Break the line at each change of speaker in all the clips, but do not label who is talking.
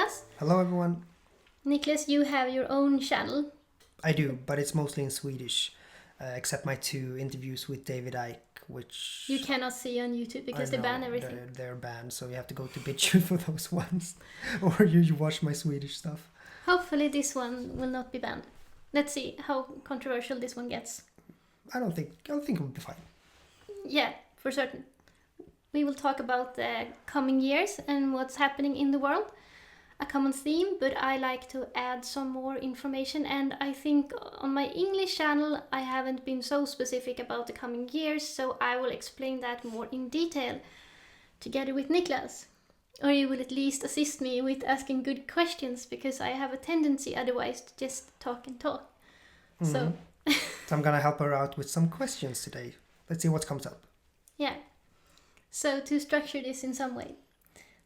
Niclas.
Hello everyone.
Niclas, you have your own channel.
I do, but it's mostly in Swedish, except my 2 interviews with David Icke, which
you cannot see on YouTube because they ban everything.
They're banned, so you have to go to BitChute for those ones, or you watch my Swedish stuff.
Hopefully this one will not be banned. Let's see how controversial this one gets.
I think it will be fine.
Yeah, for certain. We will talk about the coming years and what's happening in the world. A common theme, but I like to add some more information, and I think on my English channel I haven't been so specific about the coming years, so I will explain that more in detail together with Niclas. Or you will at least assist me with asking good questions, because I have a tendency otherwise to just talk and talk.
Mm-hmm.
So
I'm gonna help her out with some questions today. Let's see what comes up.
Yeah. So to structure this in some way.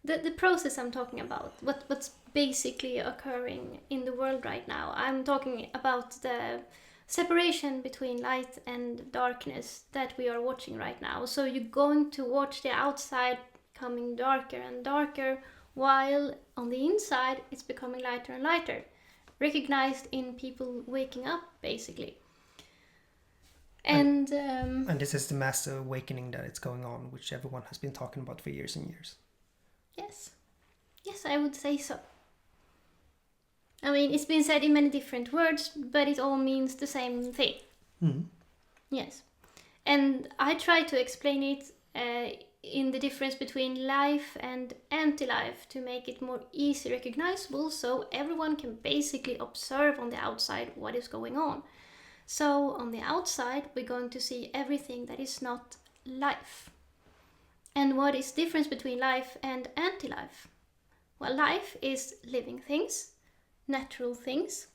The process I'm talking about, what's basically occurring in the world right now. I'm talking about the separation between light and darkness that we are watching right now. So you're going to watch the outside becoming darker and darker, while on the inside it's becoming lighter and lighter. Recognized in people waking up, basically. And
this is the mass awakening that it's going on, which everyone has been talking about for years and years. Yes,
I would say so. I mean, it's been said in many different words, but it all means the same thing.
Mm-hmm.
Yes. And I try to explain it in the difference between life and anti-life to make it more easily recognizable, so everyone can basically observe on the outside what is going on. So on the outside, we're going to see everything that is not life. And what is the difference between life and anti-life? Well, life is living things, natural things.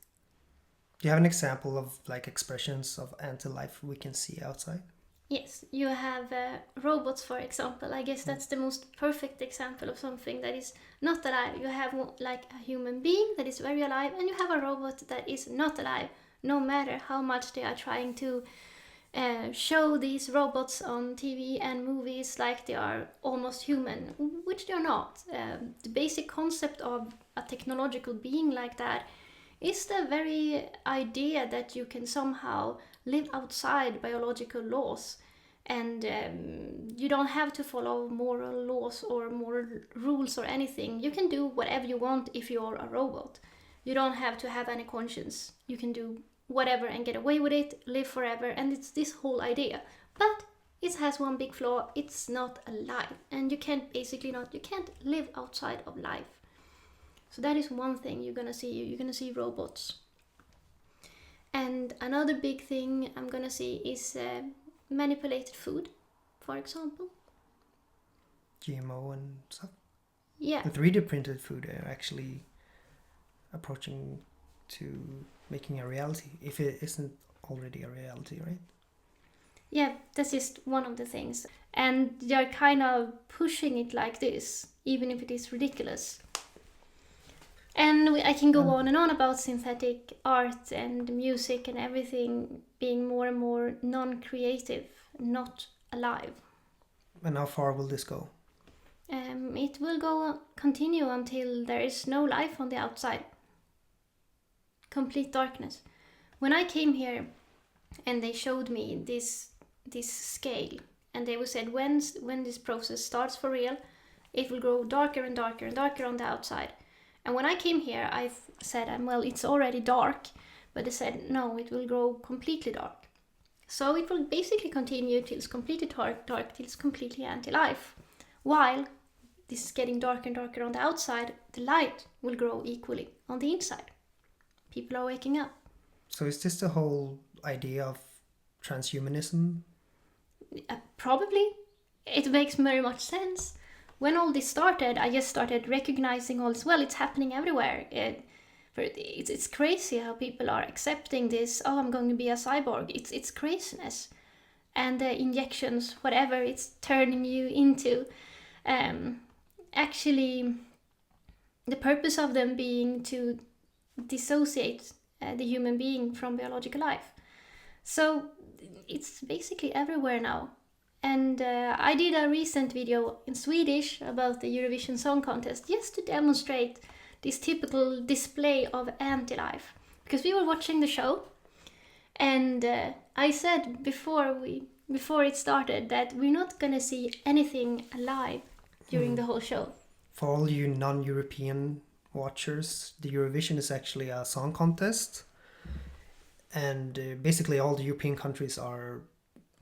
Do you have an example of expressions of anti-life we can see outside?
Yes, you have robots, for example. I guess that's the most perfect example of something that is not alive. You have a human being that is very alive, and you have a robot that is not alive, no matter how much they are trying to show these robots on TV and movies like they are almost human, which they are not. The basic concept of a technological being like that is the very idea that you can somehow live outside biological laws, and you don't have to follow moral laws or moral rules or anything. You can do whatever you want if you're a robot. You don't have to have any conscience. You can do whatever and get away with it, live forever, and it's this whole idea. But it has one big flaw: it's not alive, and you can't live outside of life. So that is one thing you're gonna see. You're gonna see robots. And another big thing I'm gonna see is manipulated food, for example.
GMO and stuff?
Yeah.
The 3D printed food are actually approaching to making a reality, if it isn't already a reality, right?
Yeah, that's just one of the things. And they're kind of pushing it like this, even if it is ridiculous. And I can go on and on about synthetic art and music and everything being more and more non-creative, not alive.
And how far will this go?
It will continue until there is no life on the outside. Complete darkness. When I came here and they showed me this scale, and they said when this process starts for real, it will grow darker and darker and darker on the outside. And when I came here, I said, well, it's already dark, but they said no, it will grow completely dark. So it will basically continue till it's completely dark till it's completely anti-life. While this is getting darker and darker on the outside, the light will grow equally on the inside. People are waking up.
So is this the whole idea of transhumanism?
Probably. It makes very much sense. When all this started, I just started recognizing all this. Well, it's happening everywhere. It's crazy how people are accepting this. Oh, I'm going to be a cyborg. It's craziness. And the injections, whatever it's turning you into, actually, the purpose of them being to dissociate the human being from biological life. So it's basically everywhere now. And I did a recent video in Swedish about the Eurovision Song Contest just to demonstrate this typical display of anti-life. Because we were watching the show, and I said before it started that we're not gonna see anything alive during the whole show.
For all you non-European watchers, the Eurovision is actually a song contest, and basically all the European countries are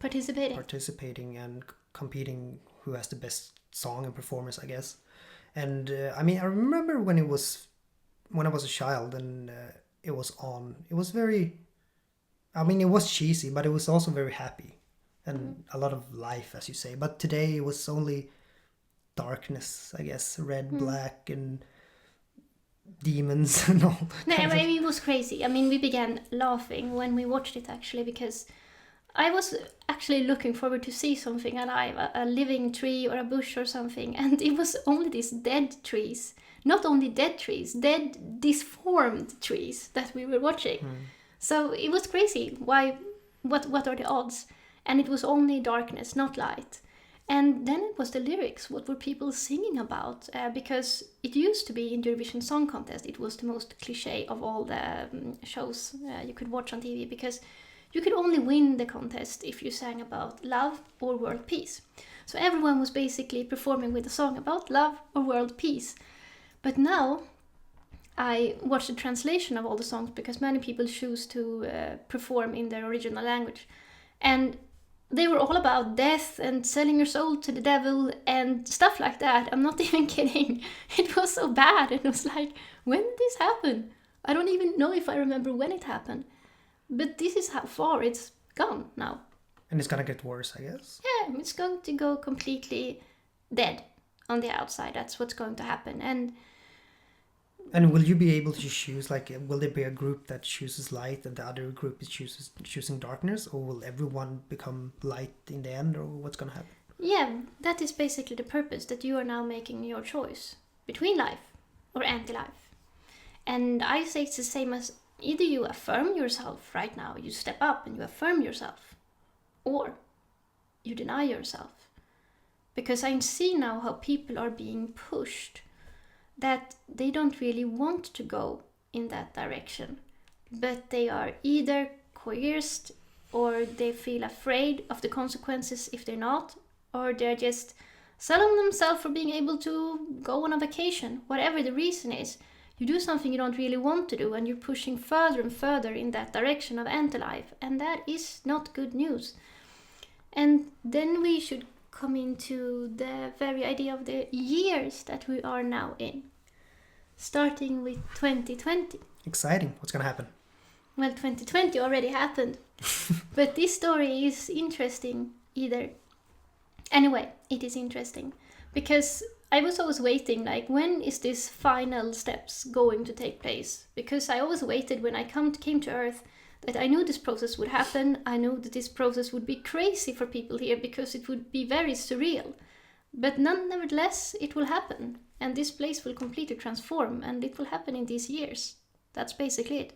participating and competing who has the best song and performance, I guess. And I mean, I remember when I was a child and it was on. It was very, I mean, it was cheesy, but it was also very happy and a lot of life, as you say. But today it was only darkness, I guess, red, black, and demons and all.
No, I mean, it was crazy. I mean, we began laughing when we watched it, actually, because I was actually looking forward to see something alive, a living tree or a bush or something, and it was only these dead trees. Not only dead trees, dead, disformed trees that we were watching. So it was crazy. Why? What are the odds? And it was only darkness, not light. And then it was the lyrics. What were people singing about? Because it used to be in Eurovision Song Contest, it was the most cliche of all the shows you could watch on TV, because you could only win the contest if you sang about love or world peace. So everyone was basically performing with a song about love or world peace. But now I watch the translation of all the songs, because many people choose to perform in their original language. And they were all about death and selling your soul to the devil and stuff like that. I'm not even kidding. It was so bad. It was like, when did this happen? I don't even know if I remember when it happened. But this is how far it's gone now.
And it's gonna get worse, I guess.
Yeah, it's going to go completely dead on the outside. That's what's going to happen.
And will you be able to choose, like, will there be a group that chooses light and the other group is choosing darkness? Or will everyone become light in the end? Or what's going to happen?
Yeah, that is basically the purpose, that you are now making your choice between life or anti-life. And I say it's the same as either you affirm yourself right now, you step up and you affirm yourself, or you deny yourself. Because I see now how people are being pushed, that they don't really want to go in that direction, but they are either coerced, or they feel afraid of the consequences if they're not, or they're just selling themselves for being able to go on a vacation. Whatever the reason is, you do something you don't really want to do, and you're pushing further and further in that direction of anti-life, and that is not good news. And then we should come into the very idea of the years that we are now in. Starting with 2020.
Exciting. What's going to happen?
Well, 2020 already happened. But this story is interesting either. Anyway, it is interesting. Because I was always waiting, like, when is this final steps going to take place? Because I always waited when I came to Earth, that I knew this process would happen. I knew that this process would be crazy for people here, because it would be very surreal. But nevertheless, it will happen. And this place will completely transform, and it will happen in these years. That's basically it.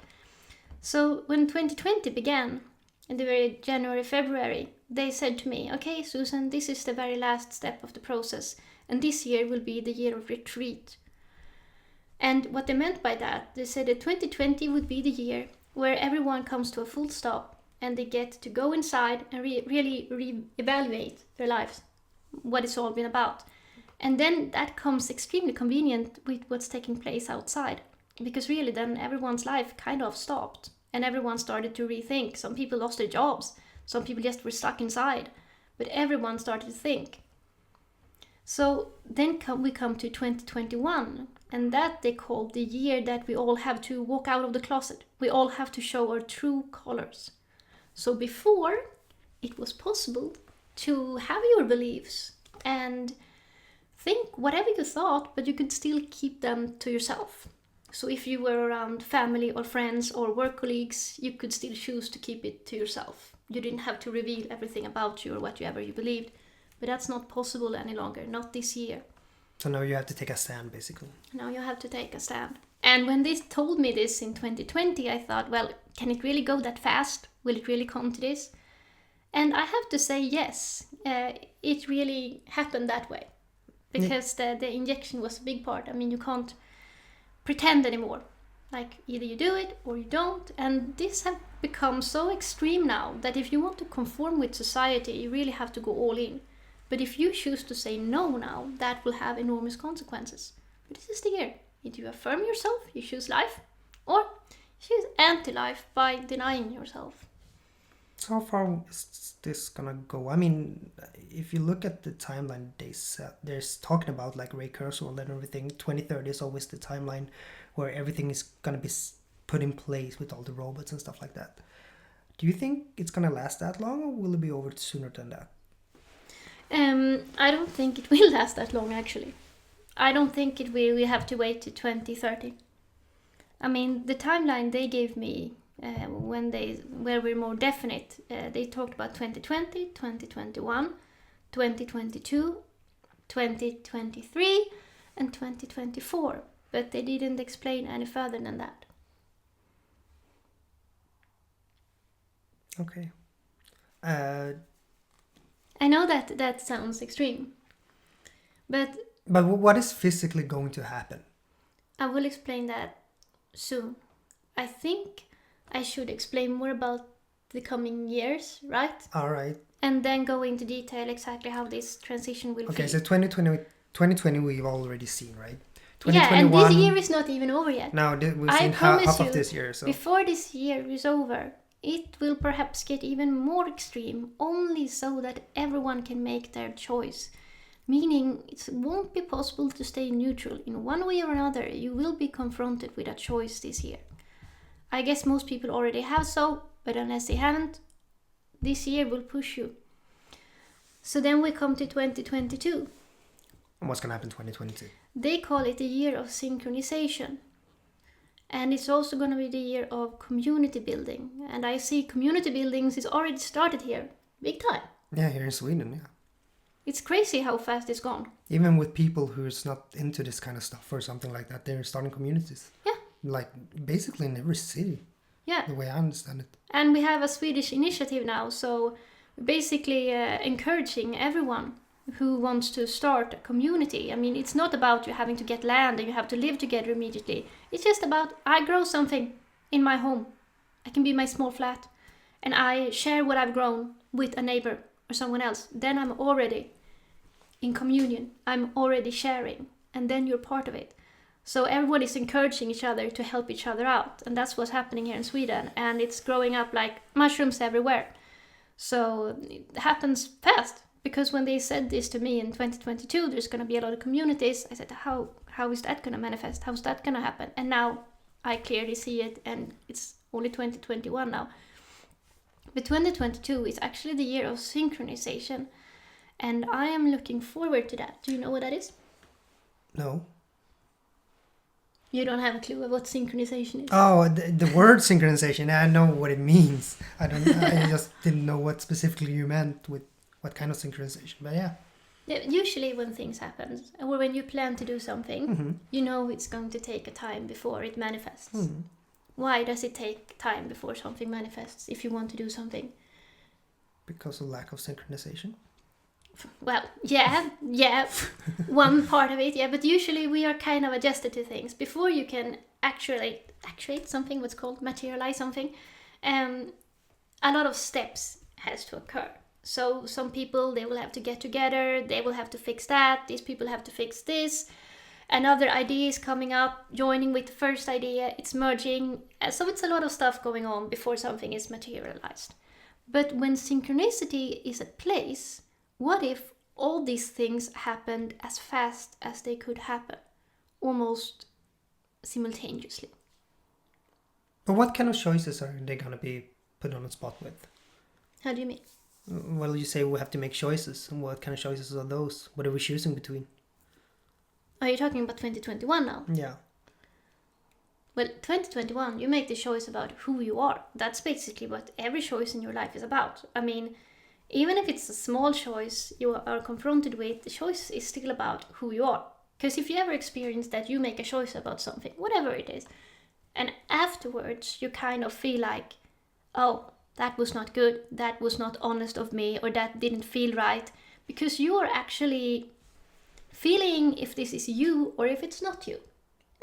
So when 2020 began, in the very January, February, they said to me, okay, Susan, this is the very last step of the process, and this year will be the year of retreat. And what they meant by that, they said that 2020 would be the year where everyone comes to a full stop, and they get to go inside and really re-evaluate their lives, what it's all been about. And then that comes extremely convenient with what's taking place outside. Because really then everyone's life kind of stopped. And everyone started to rethink. Some people lost their jobs. Some people just were stuck inside. But everyone started to think. So then we come to 2021. And that they called the year that we all have to walk out of the closet. We all have to show our true colors. So before, it was possible to have your beliefs and think whatever you thought, but you could still keep them to yourself. So if you were around family or friends or work colleagues, you could still choose to keep it to yourself. You didn't have to reveal everything about you or whatever you believed. But that's not possible any longer, not this year.
So now you have to take a stand, basically.
Now you have to take a stand. And when they told me this in 2020, I thought, well, can it really go that fast? Will it really come to this? And I have to say yes, it really happened that way. Because the injection was a big part. I mean, you can't pretend anymore. Like either you do it or you don't. And this have become so extreme now that if you want to conform with society, you really have to go all in. But if you choose to say no now, that will have enormous consequences. But this is the year. Either you affirm yourself, you choose life, or choose anti-life by denying yourself.
So how far is this gonna go? I mean, if you look at the timeline they set, they're talking about like Ray Kurzweil and everything. 2030 is always the timeline where everything is gonna be put in place with all the robots and stuff like that. Do you think it's gonna last that long, or will it be over sooner than that?
I don't think it will last that long, actually. I don't think it will. We have to wait to 2030. I mean, the timeline they gave me where we're more definite, they talked about 2020, 2021, 2022, 2023, and 2024. But they didn't explain any further than that.
Okay.
I know that sounds extreme, but
what is physically going to happen?
I will explain that soon. I think I should explain more about the coming years, right?
All right.
And then go into detail exactly how this transition will
Okay,
be.
so 2020 we've already seen, right?
Yeah, and this year is not even over yet.
No, we've seen half of this year. So
before this year is over, it will perhaps get even more extreme, only so that everyone can make their choice. Meaning it won't be possible to stay neutral. In one way or another, you will be confronted with a choice this year. I guess most people already have so, but unless they haven't, this year will push you. So then we come to 2022.
And what's going to happen in 2022?
They call it the Year of Synchronization. And it's also going to be the year of community building. And I see community buildings is already started here. Big time.
Yeah, here in Sweden, yeah.
It's crazy how fast it's gone.
Even with people who's not into this kind of stuff or something like that, they're starting communities.
Yeah.
Like basically in every city.
Yeah.
The way I understand it.
And we have a Swedish initiative now, so basically encouraging everyone who wants to start a community. I mean, it's not about you having to get land and you have to live together immediately. It's just about I grow something in my home. I can be my small flat. And I share what I've grown with a neighbor or someone else. Then I'm already in communion. I'm already sharing. And then you're part of it. So everyone is encouraging each other to help each other out. And that's what's happening here in Sweden. And it's growing up like mushrooms everywhere. So it happens fast. Because when they said this to me in 2022, there's going to be a lot of communities, I said, how is that going to manifest? How's that going to happen? And now I clearly see it, and it's only 2021 now. But 2022 is actually the year of synchronization, and I am looking forward to that. Do you know what that is?
No.
You don't have a clue of what synchronization is?
Oh, the word synchronization, I know what it means. I just didn't know what specifically you meant with what kind of synchronization, but yeah.
Usually when things happen, or when you plan to do something, you know it's going to take a time before it manifests. Why does it take time before something manifests if you want to do something?
Because of lack of synchronization?
Well, yeah, one part of it, yeah, but usually we are kind of adjusted to things. Before you can actuate something, what's called materialize something, a lot of steps has to occur. So some people, they will have to get together, they will have to fix that, these people have to fix this, another idea is coming up, joining with the first idea, it's merging, so it's a lot of stuff going on before something is materialized. But when synchronicity is at place, what if all these things happened as fast as they could happen, almost simultaneously?
But what kind of choices are they going to be put on the spot with?
How do you mean?
Well, you say we have to make choices. And what kind of choices are those? What are we choosing between?
Are you talking about 2021 now?
Yeah.
Well, 2021, you make the choice about who you are. That's basically what every choice in your life is about. I mean, even if it's a small choice you are confronted with, the choice is still about who you are. Because if you ever experience that you make a choice about something, whatever it is, and afterwards you kind of feel like, oh, that was not good, that was not honest of me, or that didn't feel right, because you are actually feeling if this is you or if it's not you.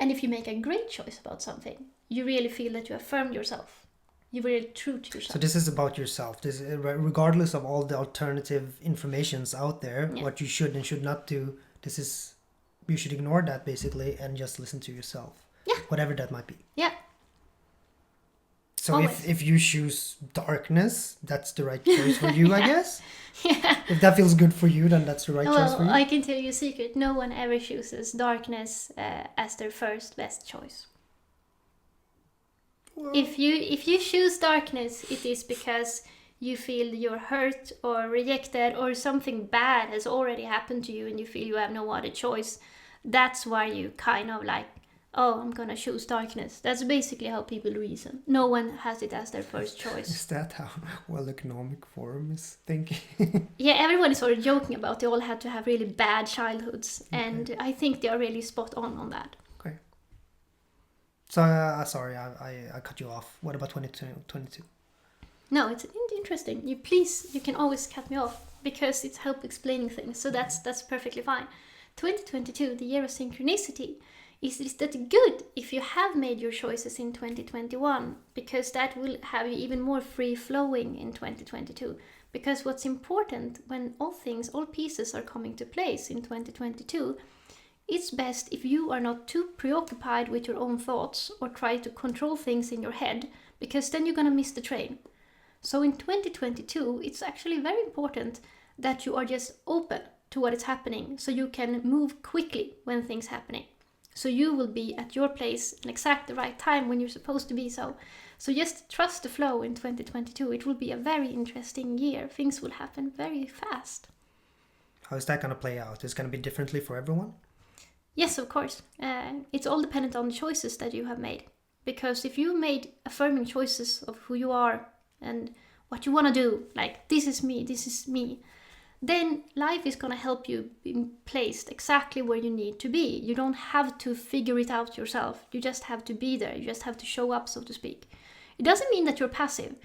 And if you make a great choice about something, you really feel that you affirmed yourself. You're really true to yourself.
So this is about yourself. This, regardless of all the alternative informations out there, what you should and should not do, you should ignore that basically and just listen to yourself.
Yeah.
Whatever that might be.
Yeah.
So if you choose darkness, that's the right choice for you, I guess.
Yeah.
If that feels good for you, then that's the right choice for you.
I can tell you a secret. No one ever chooses darkness as their first best choice. Well, if you choose darkness, it is because you feel you're hurt or rejected or something bad has already happened to you and you feel you have no other choice. That's why you kind of like, oh, I'm gonna choose darkness. That's basically how people reason. No one has it as their first choice.
Is that how World Economic Forum is thinking?
Yeah, everyone is sort of joking about they all had to have really bad childhoods. Okay. And I think they are really spot on that.
Okay. So, sorry, I cut you off. What about 2022?
No, it's interesting. You can always cut me off because it helps explaining things. So that's perfectly fine. 2022, the year of synchronicity, is that good if you have made your choices in 2021, because that will have you even more free flowing in 2022. Because what's important when all pieces are coming to place in 2022, it's best if you are not too preoccupied with your own thoughts or try to control things in your head, because then you're gonna miss the train. So in 2022, it's actually very important that you are just open to what is happening so you can move quickly when things are happening. So you will be at your place in exactly the right time when you're supposed to be so. So just trust the flow in 2022. It will be a very interesting year. Things will happen very fast.
How is that going to play out? Is it going to be differently for everyone?
Yes, of course. It's all dependent on the choices that you have made. Because if you made affirming choices of who you are and what you want to do, like this is me, then life is going to help you be placed exactly where you need to be. You don't have to figure it out yourself. You just have to be there. You just have to show up, so to speak. It doesn't mean that you're passive.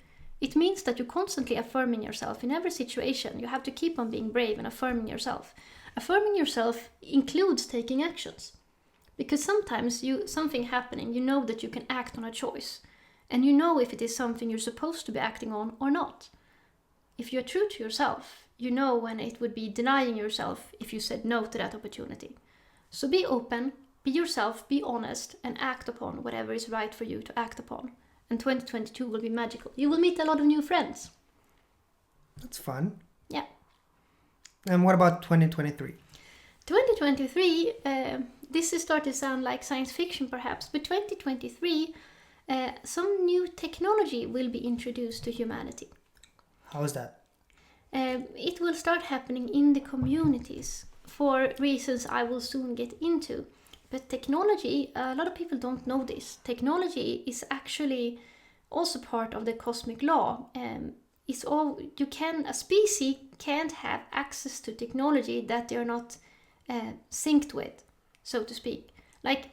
It means that you're constantly affirming yourself in every situation. You have to keep on being brave and affirming yourself. Affirming yourself includes taking actions. Because sometimes something happening, you know that you can act on a choice. And you know if it is something you're supposed to be acting on or not. If you're true to yourself, you know when it would be denying yourself if you said no to that opportunity. So be open, be yourself, be honest, and act upon whatever is right for you to act upon. And 2022 will be magical. You will meet a lot of new friends.
That's fun.
Yeah.
And what about 2023?
2023, this is starting to sound like science fiction perhaps, but 2023, some new technology will be introduced to humanity.
How is that?
It will start happening in the communities for reasons I will soon get into. But technology, a lot of people don't know this. Technology is actually also part of the cosmic law. A species can't have access to technology that they are not synced with, so to speak. Like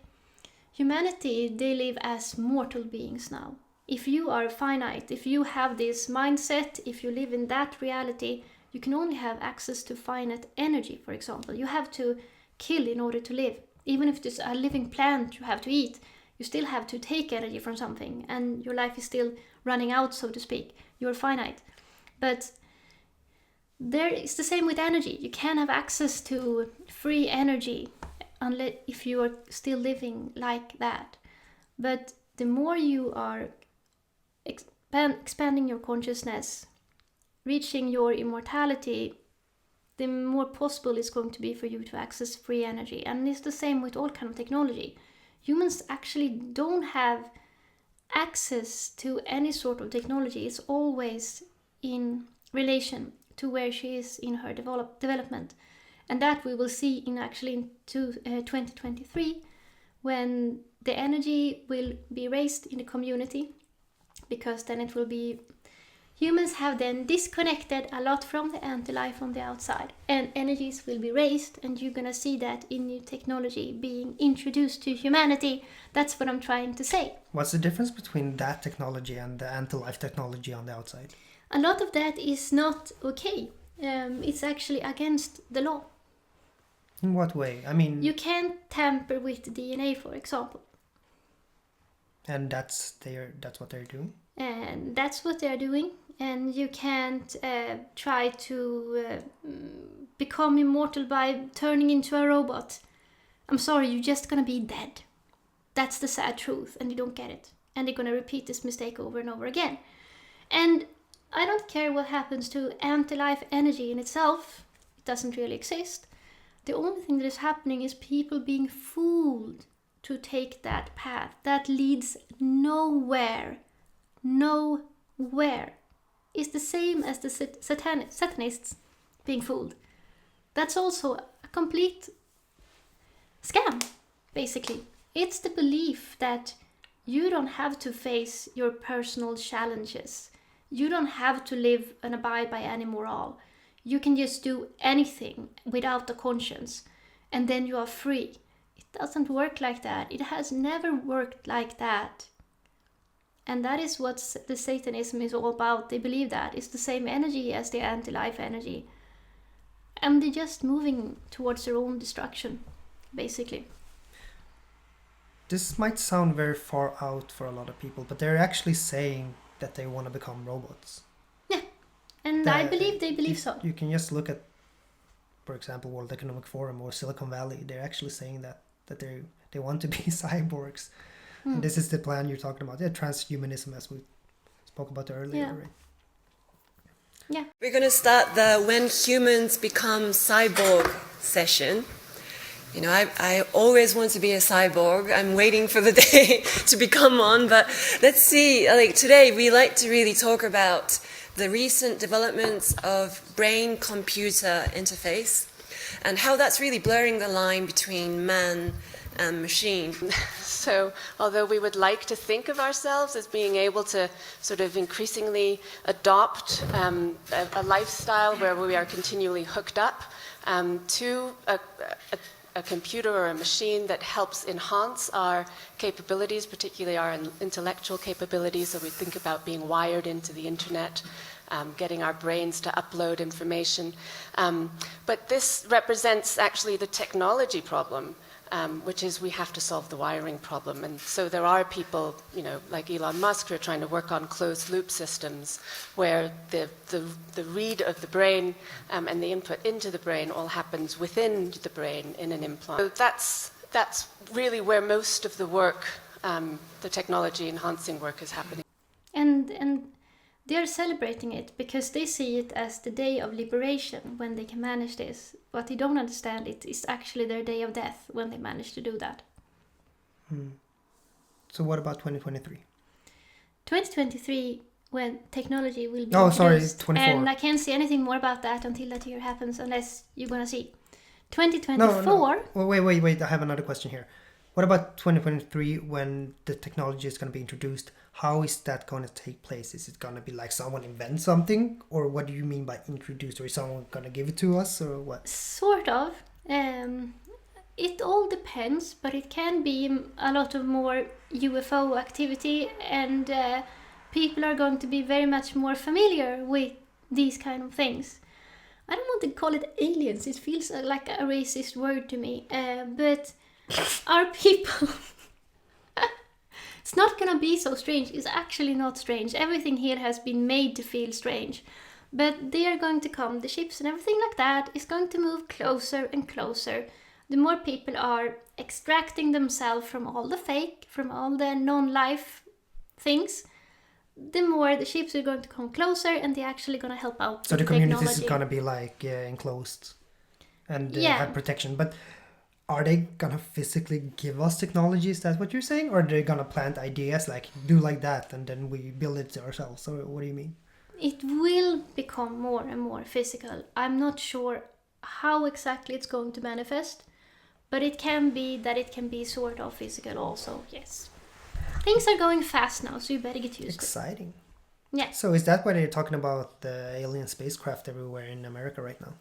humanity, they live as mortal beings now. If you are finite, if you have this mindset, if you live in that reality, you can only have access to finite energy, for example. You have to kill in order to live. Even if it's a living plant you have to eat, you still have to take energy from something, and your life is still running out, so to speak. You're finite. But it's the same with energy. You can't have access to free energy unless if you are still living like that. But the more you are expanding your consciousness, reaching your immortality, the more possible it's going to be for you to access free energy. And it's the same with all kind of technology. Humans actually don't have access to any sort of technology. It's always in relation to where she is in her development. And that we will see in 2023, when the energy will be raised in the community, because then it will be humans have then disconnected a lot from the anti-life on the outside, and energies will be raised, and you're gonna see that in new technology being introduced to humanity. That's what I'm trying to say.
What's the difference between that technology and the anti-life technology on the outside?
A lot of that is not okay. It's actually against the law.
In what way? I mean...
You can't tamper with the DNA, for example.
And that's what they're doing?
And that's what they're doing. And you can't try to become immortal by turning into a robot. I'm sorry, you're just gonna be dead. That's the sad truth, and you don't get it. And they're gonna repeat this mistake over and over again. And I don't care what happens to anti-life energy in itself. It doesn't really exist. The only thing that is happening is people being fooled to take that path. That leads nowhere. Nowhere. It's the same as the Satanists being fooled. That's also a complete scam, basically. It's the belief that you don't have to face your personal challenges. You don't have to live and abide by any moral. You can just do anything without a conscience, and then you are free. It doesn't work like that. It has never worked like that. And that is what the Satanism is all about. They believe that it's the same energy as the anti-life energy. And they're just moving towards their own destruction, basically.
This might sound very far out for a lot of people, but they're actually saying that they want to become robots.
Yeah, and I believe they believe so.
You can just look at, for example, World Economic Forum or Silicon Valley. They're actually saying that they want to be cyborgs. And this is the plan you're talking about. Yeah, transhumanism, as we spoke about earlier. Right?
Yeah.
We're going to start the When Humans Become Cyborg session. You know, I always want to be a cyborg. I'm waiting for the day to become one. But let's see, like today we like to really talk about the recent developments of brain-computer interface and how that's really blurring the line between man and machine.
So although we would like to think of ourselves as being able to sort of increasingly adopt a lifestyle where we are continually hooked up to a computer or a machine that helps enhance our capabilities, particularly our intellectual capabilities. So we think about being wired into the internet, getting our brains to upload information. But this represents actually the technology problem, which is we have to solve the wiring problem. And so there are people, you know, like Elon Musk, who are trying to work on closed-loop systems where the read of the brain and the input into the brain all happens within the brain in an implant. So that's really where most of the work, the technology-enhancing work, is happening.
And they're celebrating it because they see it as the day of liberation when they can manage this. What they don't understand, it is actually their day of death when they manage to do that.
So what about 2023?
2023, when technology will be
introduced. 24.
And I can't say anything more about that until that year happens, unless you're going to see. 2024...
No. Wait, I have another question here. What about 2023 when the technology is going to be introduced? How is that going to take place? Is it going to be like someone invents something? Or what do you mean by introduced? Or is someone going to give it to us? Or what?
Sort of. It all depends, but it can be a lot of more UFO activity, and people are going to be very much more familiar with these kind of things. I don't want to call it aliens. It feels like a racist word to me. But our people... It's not gonna be so strange. It's actually not strange. Everything here has been made to feel strange. But they are going to come. The ships and everything like that is going to move closer and closer. The more people are extracting themselves from all the fake, from all the non-life things, the more the ships are going to come closer, and they're actually going to help out.
So the community is going to be like enclosed and have protection. But are they gonna physically give us technology? Is that what you're saying? Or are they gonna plant ideas like do like that and then we build it ourselves? Or what do you mean?
It will become more and more physical. I'm not sure how exactly it's going to manifest, but it can be that it can be sort of physical also, yes. Things are going fast now, so you better get used to it.
Exciting.
Yeah.
So is that why they're talking about the alien spacecraft everywhere in America right now?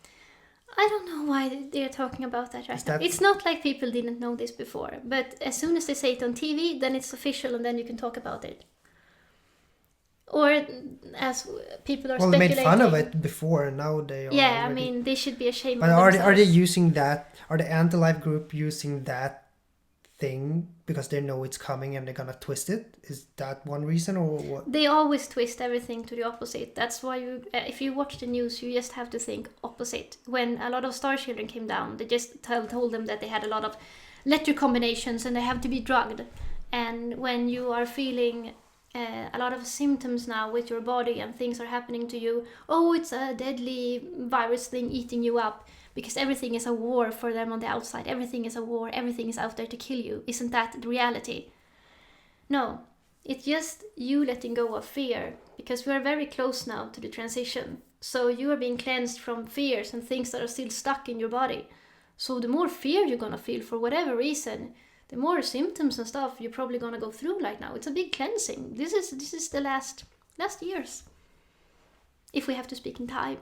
I don't know why they're talking about that right now. It's not like people didn't know this before, but as soon as they say it on TV, then it's official and then you can talk about it. Or as people are
Well, they
speculating.
made fun of it before, and now they are.
Yeah,
already...
I mean, they should be ashamed
But
of themselves.
are they using that? Are the anti-life group using that thing because they know it's coming and they're gonna twist it? Is that one reason, or what?
They always twist everything to the opposite. That's why if you watch the news, you just have to think opposite. When a lot of star children came down, they just told them that they had a lot of letter combinations and they have to be drugged. And when you are feeling a lot of symptoms now with your body and things are happening to you, oh, it's a deadly virus thing eating you up, because everything is a war for them on the outside. Everything is a war. Everything is out there to kill you. Isn't that the reality? No, it's just you letting go of fear, because we are very close now to the transition. So you are being cleansed from fears and things that are still stuck in your body. So the more fear you're gonna feel for whatever reason, the more symptoms and stuff you're probably gonna go through right now. It's a big cleansing. This is the last years, if we have to speak in time.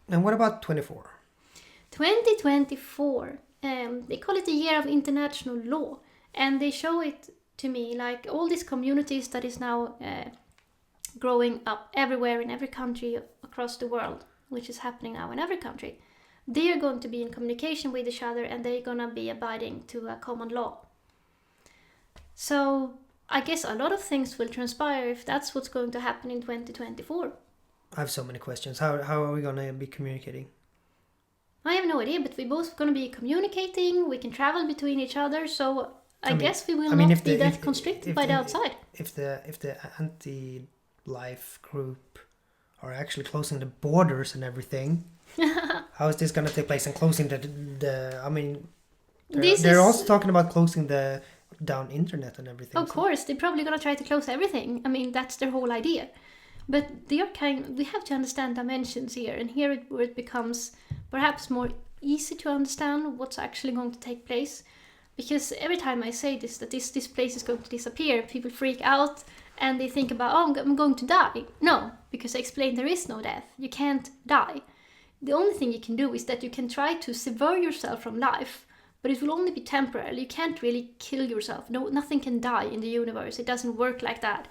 And what about 24?
2024. They call it the Year of International Law, and they show it to me like all these communities that is now growing up everywhere in every country across the world, which is happening now in every country. They are going to be in communication with each other, and they're gonna be abiding to a common law. So I guess a lot of things will transpire if that's what's going to happen in 2024.
I have so many questions. How are we gonna be communicating?
I have no idea, but we're both going to be communicating. We can travel between each other, so I guess we will not be that constricted by the outside.
If the anti-life group are actually closing the borders and everything, how is this going to take place? And closing the I mean, they're also talking about closing the down internet and everything.
Of course, they're probably going to try to close everything. I mean, that's their whole idea. But we have to understand dimensions here, and here where it becomes perhaps more easy to understand what's actually going to take place. Because every time I say this, that this place is going to disappear, people freak out and they think about, oh, I'm going to die. No, because I explained there is no death. You can't die. The only thing you can do is that you can try to sever yourself from life, but it will only be temporary. You can't really kill yourself. No, nothing can die in the universe. It doesn't work like that.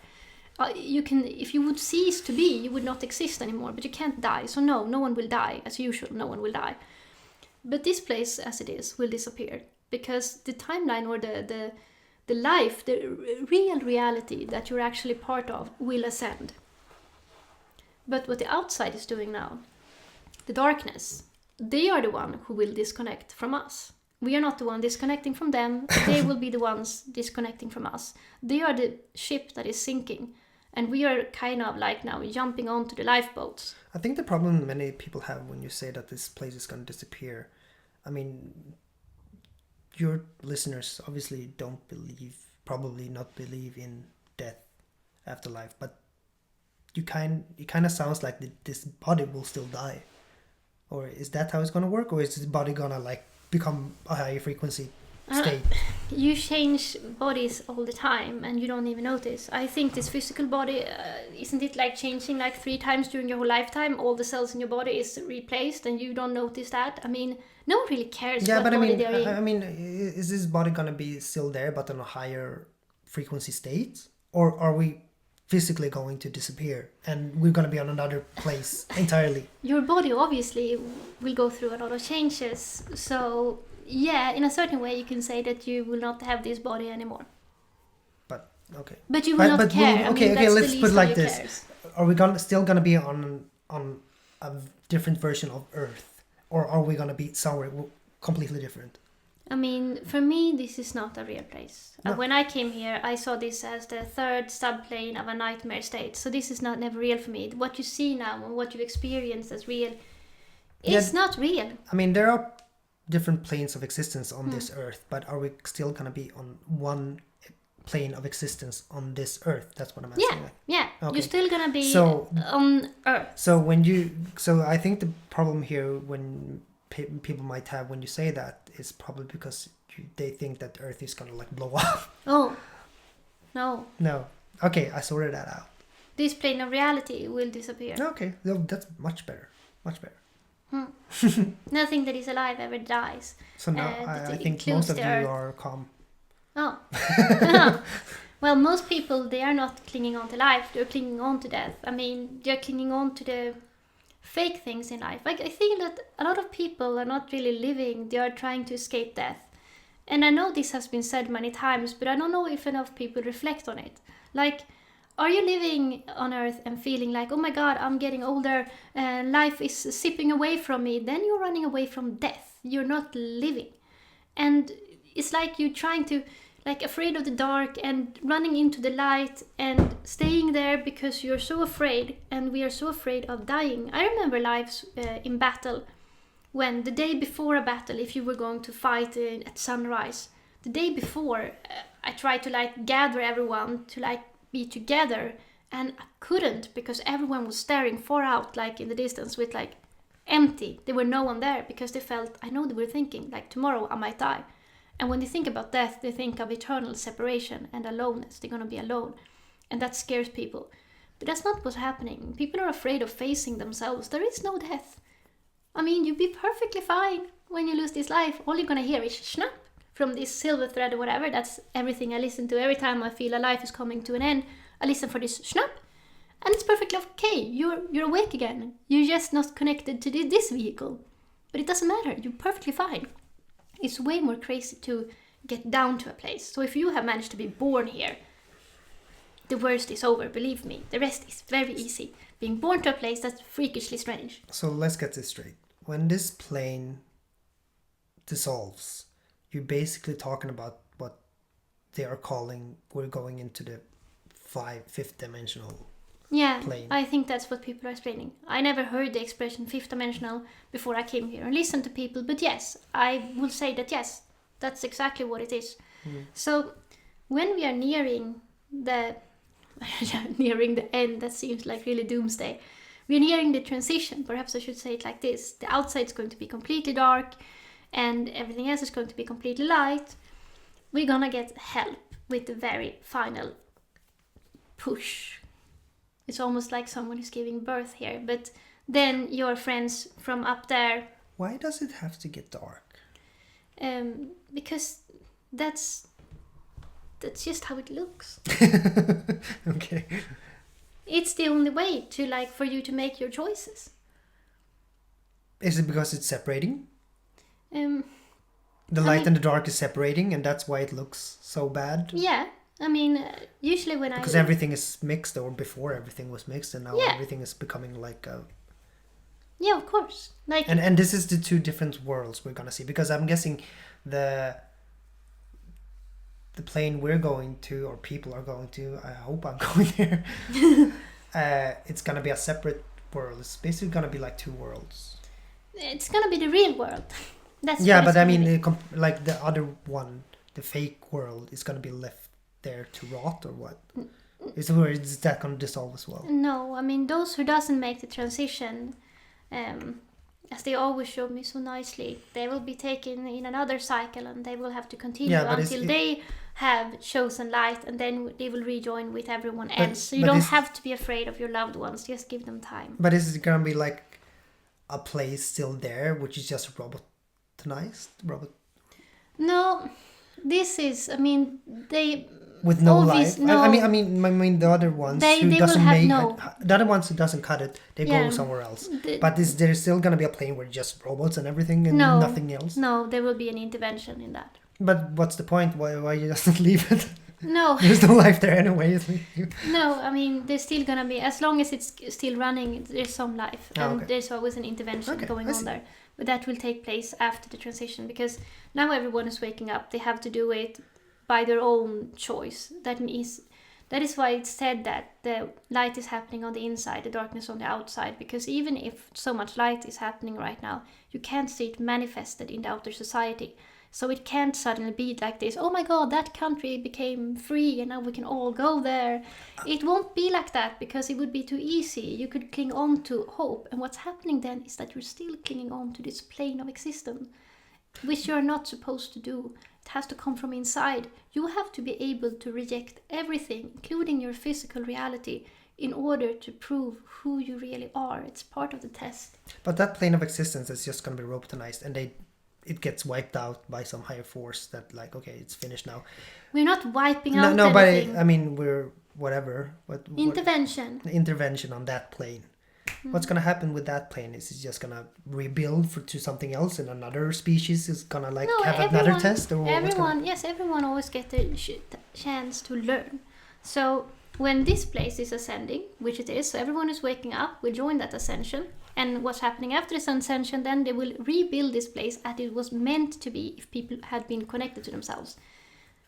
If you would cease to be, you would not exist anymore, but you can't die. So no one will die, as usual, no one will die. But this place, as it is, will disappear, because the timeline or the life, the real reality that you're actually part of will ascend. But what the outside is doing now, the darkness, they are the one who will disconnect from us. We are not the one disconnecting from them. They will be the ones disconnecting from us. They are the ship that is sinking. And we are kind of like now jumping onto the lifeboats.
I think the problem many people have when you say that this place is going to disappear, I mean, your listeners obviously probably not believe in death, afterlife, but it kind of sounds like this body will still die. Or is that how it's going to work? Or is this body going to like become a higher frequency state?
You change bodies all the time and you don't even notice. I think this physical body, isn't it like changing like 3 times during your whole lifetime? All the cells in your body is replaced and you don't notice that. I mean, no one really cares what body they're in.
I mean, is this body going to be still there but on a higher frequency state? Or are we physically going to disappear and we're going to be on another place entirely?
Your body obviously will go through a lot of changes. So yeah, in a certain way you can say that you will not have this body anymore.
But okay.
But you will not care.
Okay, let's put it like this. Cares. Are we still going to be on a different version of Earth? Or are we going to be somewhere completely different?
I mean, for me, this is not a real place.
No.
When I came here, I saw this as the 3rd subplane of a nightmare state. So this is never real for me. What you see now and what you experience as real is not real.
I mean, there are different planes of existence on this Earth, but are we still going to be on one plane of existence on this Earth? That's what I'm asking.
Yeah. Okay. You're still going to be on Earth.
So I think the problem here when people might have when you say that is probably because they think that Earth is going to like blow up.
Oh, no.
Okay, I sorted that out.
This plane of reality will disappear.
Okay, that's much better.
Nothing that is alive ever dies.
So now I think most of you are calm.
Oh. Well, most people, they are not clinging on to life, they're clinging on to death. I mean, they're clinging on to the fake things in life. Like, I think that a lot of people are not really living, they are trying to escape death. And I know this has been said many times, but I don't know if enough people reflect on it. Like, are you living on Earth and feeling like, oh my God, I'm getting older, and life is sipping away from me? Then you're running away from death. You're not living. And it's like you're trying to, like, afraid of the dark and running into the light and staying there because you're so afraid, and we are so afraid of dying. I remember lives in battle, when the day before a battle, if you were going to fight at sunrise, the day before, I tried to like gather everyone to like be together, and I couldn't because everyone was staring far out, like in the distance, with like empty. There were no one there because they felt, I know they were thinking, like, tomorrow I might die. And when they think about death, they think of eternal separation and aloneness. They're gonna be alone, and that scares people. But that's not what's happening. People are afraid of facing themselves. There is no death. I mean, you'd be perfectly fine when you lose this life. All you're gonna hear is snap from this silver thread or whatever. That's everything I listen to every time I feel a life is coming to an end. I listen for this snap, and it's perfectly okay. You're awake again. You're just not connected to this vehicle. But it doesn't matter. You're perfectly fine. It's way more crazy to get down to a place. So if you have managed to be born here, the worst is over, believe me. The rest is very easy. Being born to a place that's freakishly strange.
So let's get this straight. When this plane dissolves, you're basically talking about what they are calling, we're going into the fifth dimensional plane.
I think that's what people are explaining. I never heard the expression fifth dimensional before I came here and listened to people, but yes, I will say that yes, that's exactly what it is. So when we are nearing the end, that seems like really doomsday. We're nearing the transition. Perhaps I should say it like this. The outside is going to be completely dark and everything else is going to be completely light. We're gonna get help with the very final push. It's almost like someone is giving birth here. But then your friends from up there...
Why does it have to get dark?
Because that's just how it looks.
Okay.
It's the only way to, like, for you to make your choices.
Is it because it's separating? The
I
light
mean,
and the dark is separating, and that's why it looks so bad?
Yeah. I mean, usually when
because everything is mixed, or before everything was mixed, and now
Yeah.
everything is becoming like a...
Yeah, of course. Like,
And this is the two different worlds we're gonna see, because I'm guessing the plane we're going to, or people are going to, I hope I'm going there, it's gonna be a separate world. It's basically gonna be like two worlds.
it's gonna be the real world. That's
Yeah,
what it's
but I
gonna
mean,
be.
like the other one, the fake world, is gonna be left there to rot, or what? Is that gonna dissolve as well?
No, I mean, those who doesn't make the transition, as they always show me so nicely, they will be taken in another cycle, and they will have to continue until they have chosen light, and then they will rejoin with everyone else. So you don't have to be afraid of your loved ones. Just give them time.
But is it gonna be like a place still there, which is just robotonized?
No, this is. I mean, they.
With no
Always,
life.
no.
I mean the other ones
They
who
will
doesn't
have
make
no.
the other ones who doesn't cut it, they
Yeah.
go somewhere else. But there's still gonna be a plane where just robots and everything and
No.
nothing else.
No, there will be an intervention in that.
But what's the point? Why you just leave it?
No.
There's no life there anyway.
No, I mean, there's still gonna be, as long as it's still running, there's some life, and
okay.
there's always an intervention going on there. But that will take place after the transition, because now everyone is waking up. They have to do it by their own choice. That is why it's said that the light is happening on the inside, the darkness on the outside, because even if so much light is happening right now, you can't see it manifested in the outer society. So it can't suddenly be like this, oh my God, that country became free and now we can all go there. It won't be like that, because it would be too easy. You could cling on to hope. And what's happening then is that you're still clinging on to this plane of existence, which you're not supposed to do. It has to come from inside. You have to be able to reject everything, including your physical reality, in order to prove who you really are. It's part of the test.
But that plane of existence is just going to be robotonized, and it gets wiped out by some higher force that like, okay, it's finished now.
We're not wiping out
No,
anything.
but I mean, we're whatever.
Intervention.
Intervention on that plane. What's gonna happen with that plane? Is it just gonna rebuild to something else, and another species is gonna like another test, or
everyone always gets a chance to learn. So when this place is ascending, which it is, so everyone is waking up, will join that ascension, and what's happening after this ascension, then they will rebuild this place as it was meant to be if people had been connected to themselves.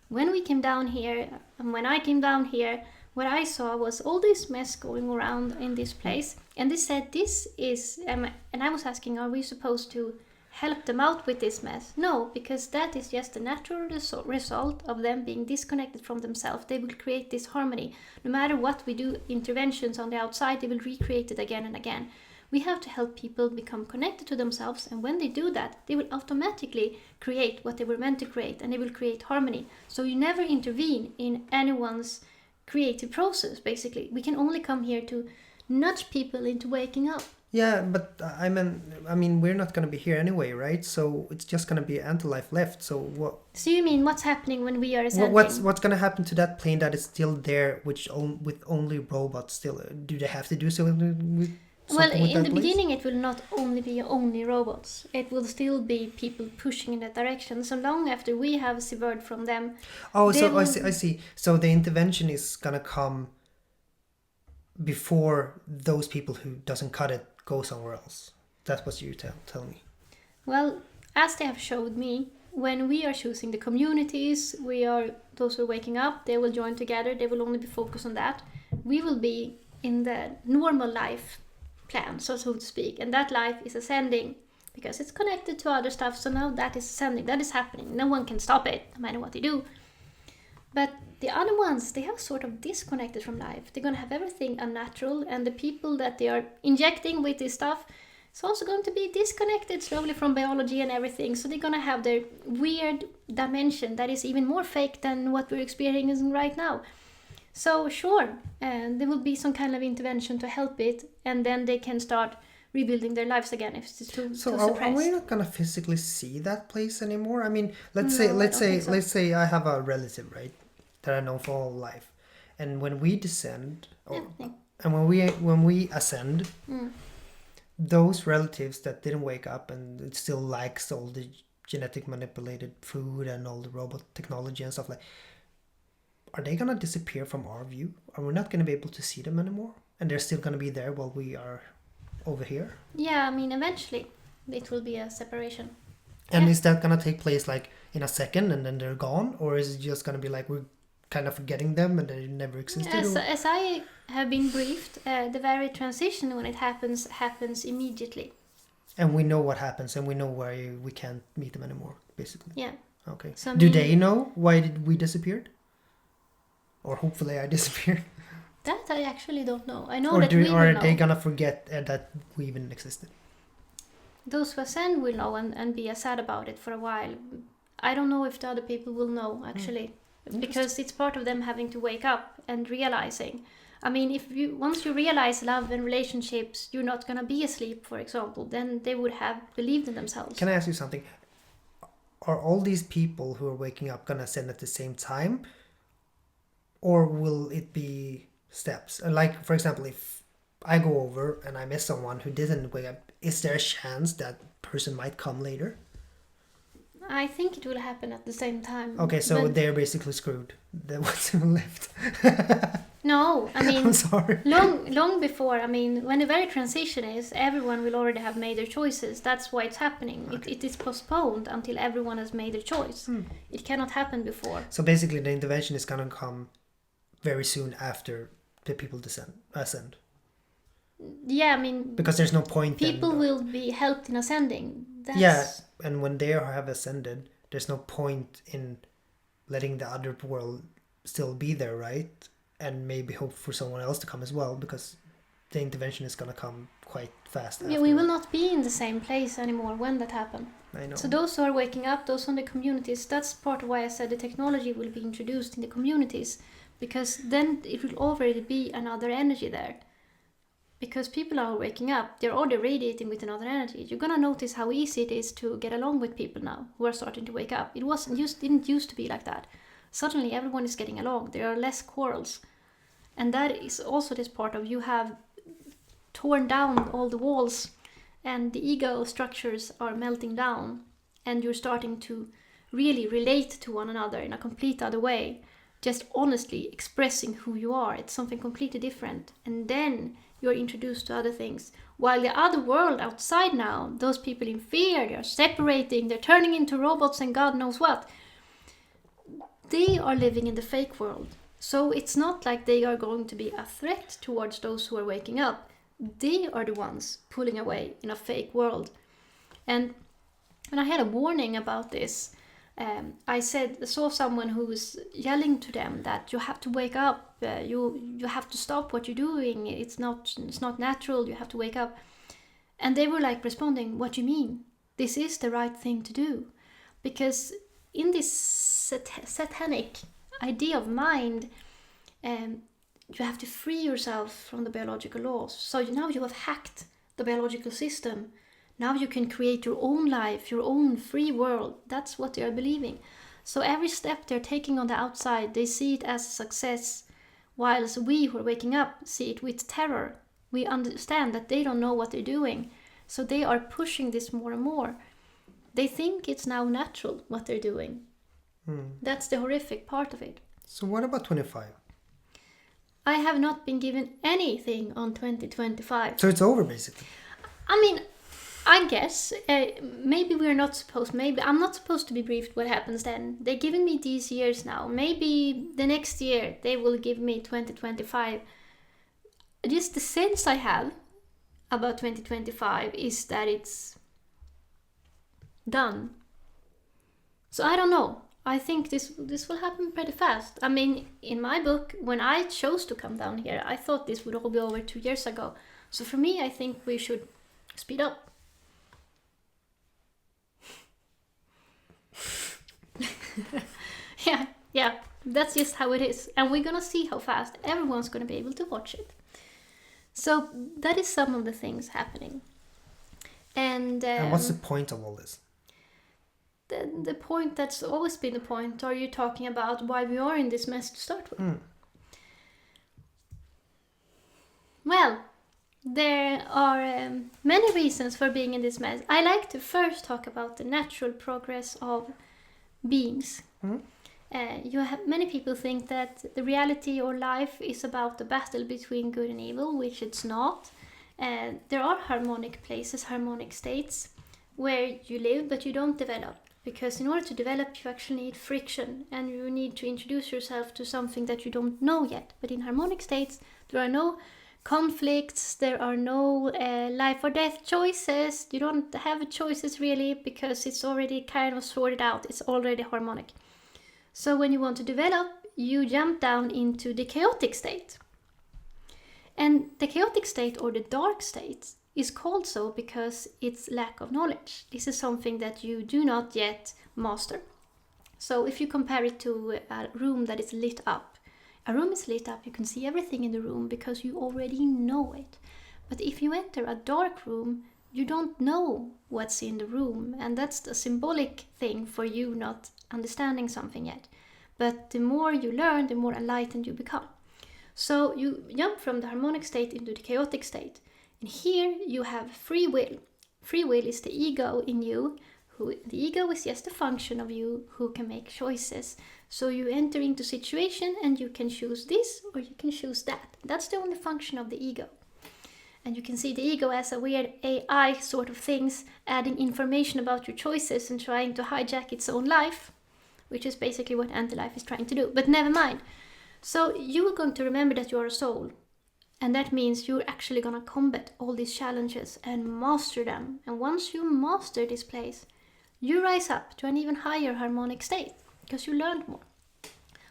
When we came down here, and when I came down here, what I saw was all this mess going around in this place, and they said this is, and I was asking, are we supposed to help them out with this mess? No, because that is just a natural result of them being disconnected from themselves. They will create this harmony. No matter what we do, interventions on the outside, they will recreate it again and again. We have to help people become connected to themselves, and when they do that, they will automatically create what they were meant to create, and they will create harmony. So you never intervene in anyone's creative process, basically. We can only come here to nudge people into waking up.
Yeah, but I mean, we're not going to be here anyway, right? So it's just going to be anti-life left. So what?
So you mean what's happening when we are ascending?
What's going to happen to that plane that is still there, with only robots still? Do they have to do something with?
Well, in the beginning, it will not only be only robots. It will still be people pushing in that direction. So long after we have severed from them.
Oh, so I see. So the intervention is gonna come before those people who doesn't cut it go somewhere else. That's what you tell me.
Well, as they have showed me, when we are choosing the communities, those who are waking up, they will join together. They will only be focused on that. We will be in the normal life plan, so to speak, and that life is ascending because it's connected to other stuff. So now that is ascending, that is happening. No one can stop it, no matter what they do. But the other ones, they have sort of disconnected from life. They're gonna have everything unnatural, and the people that they are injecting with this stuff, it's also going to be disconnected slowly from biology and everything. So they're gonna have their weird dimension that is even more fake than what we're experiencing right now. So sure, there will be some kind of intervention to help it, and then they can start rebuilding their lives again if it's too suppressed.
Are we not gonna physically see that place anymore? I mean, let's say I have a relative, right, that I know for all life, and when we descend, and when we ascend, those relatives that didn't wake up and it still likes all the genetic manipulated food and all the robot technology and stuff like. Are they gonna disappear from our view? Are we not gonna be able to see them anymore? And they're still gonna be there while we are over here?
Yeah, I mean, eventually it will be a separation.
And is that gonna take place like in a second and then they're gone? Or is it just gonna be like we're kind of forgetting them and they never existed?
As I have been briefed, the very transition when it happens immediately.
And we know what happens, and we know why we can't meet them anymore, basically.
Yeah.
Okay. So do they know why did we disappeared? Or hopefully I disappeared.
That I actually don't know. I know
or
that we will know.
Or are they gonna forget that we even existed?
Those who ascend will know and be sad about it for a while. I don't know if the other people will know, actually. Because it's part of them having to wake up and realizing. I mean, once you realize love and relationships, you're not gonna be asleep, for example, then they would have believed in themselves.
Can I ask you something? Are all these people who are waking up gonna ascend at the same time? Or will it be steps? Like, for example, if I go over and I miss someone who didn't wake up, is there a chance that person might come later?
I think it will happen at the same time.
Okay, so they're basically screwed. The ones who left.
No, I mean,
I'm sorry.
Long before, I mean, when the very transition is, everyone will already have made their choices. That's why it's happening. Okay. It is postponed until everyone has made their choice. It cannot happen before.
So basically the intervention is going to come very soon after the people ascend.
Yeah, I mean,
because there's no point.
People will be helped in ascending.
Yeah, and when they have ascended, there's no point in letting the other world still be there, right? And maybe hope for someone else to come as well, because the intervention is going to come quite fast.
Yeah, we will not be in the same place anymore when that happens.
I know.
So those who are waking up, those on the communities, that's part of why I said the technology will be introduced in the communities, because then it will already be another energy there. because people are waking up, they're already radiating with another energy. You're gonna notice how easy it is to get along with people now who are starting to wake up. It didn't used to be like that. Suddenly everyone is getting along. There are less quarrels. And that is also this part of you have torn down all the walls and the ego structures are melting down and you're starting to really relate to one another in a complete other way. Just honestly expressing who you are. It's something completely different. And then you're introduced to other things. While the other world outside now, those people in fear, they're separating, they're turning into robots and God knows what. They are living in the fake world. So it's not like they are going to be a threat towards those who are waking up. They are the ones pulling away in a fake world. And I had a warning about this. I saw someone who was yelling to them that you have to wake up. You have to stop what you're doing. It's not natural. You have to wake up. And they were like responding, "What do you mean? This is the right thing to do." Because in this satanic idea of mind, you have to free yourself from the biological laws. So now you have hacked the biological system. Now you can create your own life, your own free world. That's what they are believing. So every step they're taking on the outside, they see it as a success, whilst we who are waking up see it with terror. We understand that they don't know what they're doing. So they are pushing this more and more. They think it's now natural what they're doing. That's the horrific part of it.
So what about 25?
I have not been given anything on 2025.
So it's over basically.
I mean, I guess maybe we're not supposed. Maybe I'm not supposed to be briefed what happens then. They're giving me these years now. Maybe the next year they will give me 2025. Just the sense I have about 2025 is that it's done. So I don't know. I think this will happen pretty fast. I mean, in my book, when I chose to come down here, I thought this would all be over 2 years ago. So for me, I think we should speed up. Yeah, that's just how it is. And we're gonna see how fast everyone's gonna be able to watch it. So that is some of the things happening. And
what's the point of all this?
The point that's always been the point, are you talking about why we are in this mess to start with? Well, there are many reasons for being in this mess. I like to first talk about the natural progress of beings. Many people think that the reality or life is about the battle between good and evil, which it's not. There are harmonic places, harmonic states, where you live but you don't develop. Because in order to develop, you actually need friction and you need to introduce yourself to something that you don't know yet. But in harmonic states, there are no conflicts, there are no life or death choices. You don't have choices really because it's already kind of sorted out. It's already harmonic. So when you want to develop, you jump down into the chaotic state. And the chaotic state or the dark state is called so because it's lack of knowledge. This is something that you do not yet master. So if you compare it to a room that is lit up, a room is lit up, you can see everything in the room because you already know it. But if you enter a dark room, you don't know what's in the room, and that's the symbolic thing for you not understanding something yet. But the more you learn, the more enlightened you become. So you jump from the harmonic state into the chaotic state. And here you have free will. Free will is the ego in you. The ego is just a function of you who can make choices. So you enter into a situation and you can choose this or you can choose that. That's the only function of the ego. And you can see the ego as a weird AI sort of things, adding information about your choices and trying to hijack its own life, which is basically what anti-life is trying to do. But never mind. So you are going to remember that you are a soul. And that means you're actually going to combat all these challenges and master them. And once you master this place, you rise up to an even higher harmonic state because you learned more.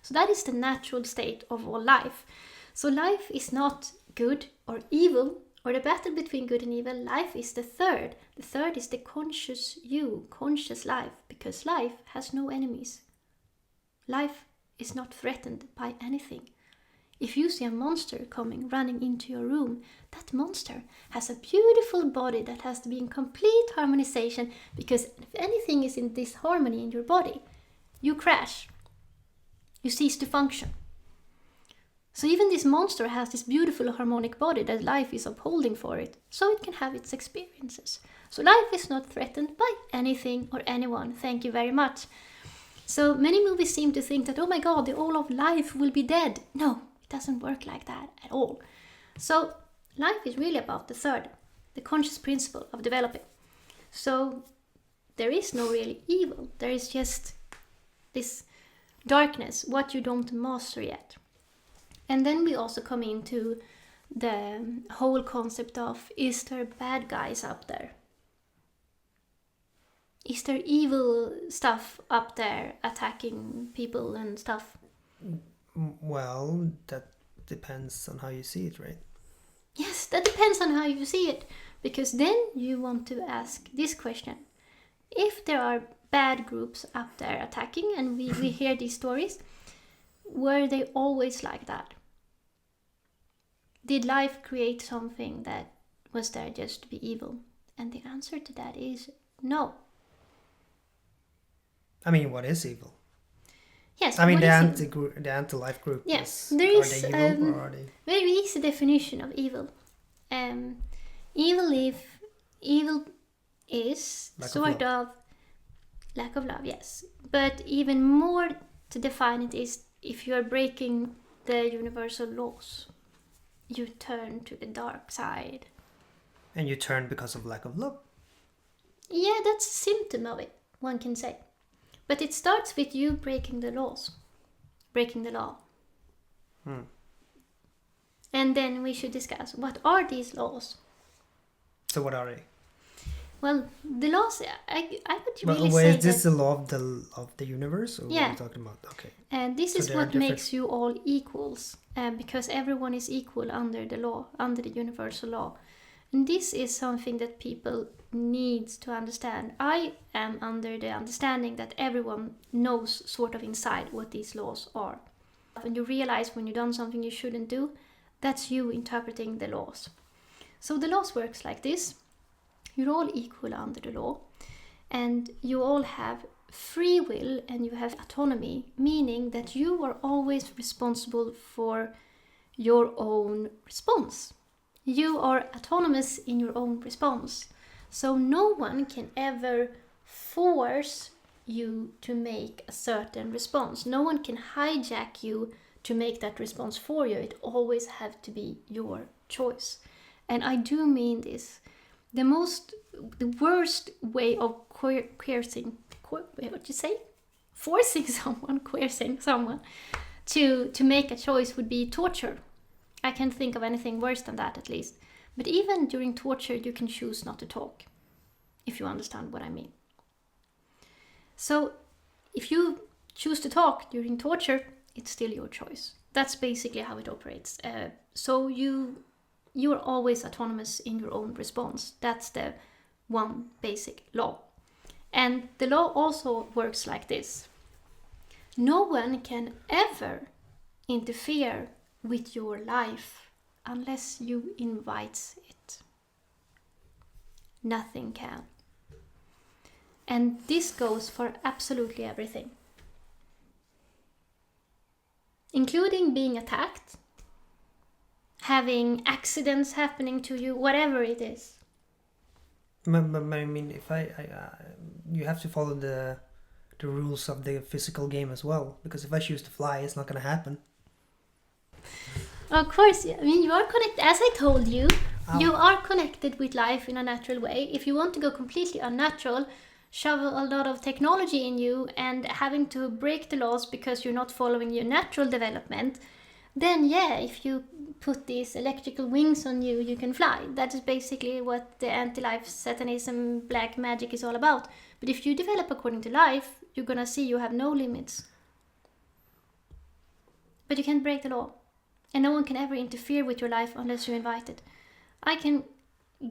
So that is the natural state of all life. So life is not good or evil or the battle between good and evil. Life is the third. The third is the conscious you, conscious life, because life has no enemies. Life is not threatened by anything. If you see a monster coming running into your room, that monster has a beautiful body that has to be in complete harmonization, because if anything is in disharmony in your body, you crash. You cease to function. So even this monster has this beautiful harmonic body that life is upholding for it, so it can have its experiences. So life is not threatened by anything or anyone. Thank you very much. So many movies seem to think that, oh my god, the all of life will be dead. No, it doesn't work like that at all. So life is really about the third, the conscious principle of developing. So there is no really evil. There is just this darkness, what you don't master yet. And then we also come into the whole concept of, is there bad guys up there? Is there evil stuff up there attacking people and stuff?
Well, that depends on how you see it, right?
Yes, that depends on how you see it. Because then you want to ask this question. If there are bad groups up there attacking, and we hear these stories, were they always like that? Did life create something that was there just to be evil? And the answer to that is no.
I mean, what is evil?
Yes.
I mean, the anti-life group.
Yes,
there is. Are they evil or are they?
Very easy definition of evil. Evil is sort of lack of love. Yes, but even more to define it is if you are breaking the universal laws, you turn to the dark side.
And you turn because of lack of love.
Yeah, that's a symptom of it, one can say. But it starts with you breaking the laws, breaking the law. And then we should discuss, what are these laws?
So what are they?
Well, the laws, I would really say
is this the law of the universe? Or
yeah.
What are you talking about? Okay.
And this is what makes you all equals, because everyone is equal under the law, under the universal law. And this is something that people need to understand. I am under the understanding that everyone knows sort of inside what these laws are. When you realize when you've done something you shouldn't do, that's you interpreting the laws. So the laws works like this. You're all equal under the law, and you all have free will and you have autonomy, meaning that you are always responsible for your own response. You are autonomous in your own response. So no one can ever force you to make a certain response. No one can hijack you to make that response for you. It always has to be your choice. And I do mean this. The worst way of coercing someone to make a choice would be torture. I can't think of anything worse than that, at least. But even during torture, you can choose not to talk, if you understand what I mean. So if you choose to talk during torture, it's still your choice. That's basically how it operates. So you are always autonomous in your own response. That's the one basic law. And the law also works like this. No one can ever interfere with your life unless you invite it. Nothing can. And this goes for absolutely everything. Including being attacked, having accidents happening to you, whatever it is.
But I mean, if you have to follow the rules of the physical game as well, because if I choose to fly, it's not going to happen.
Of course, I mean, you are connected. As I told you, you are connected with life in a natural way. If you want to go completely unnatural, shove a lot of technology in you and having to break the laws because you're not following your natural development, then yeah, if you put these electrical wings on you, you can fly. That is basically what the anti-life satanism, black magic is all about. But if you develop according to life, you're gonna see you have no limits. But you can't break the law. And no one can ever interfere with your life unless you invite it. I can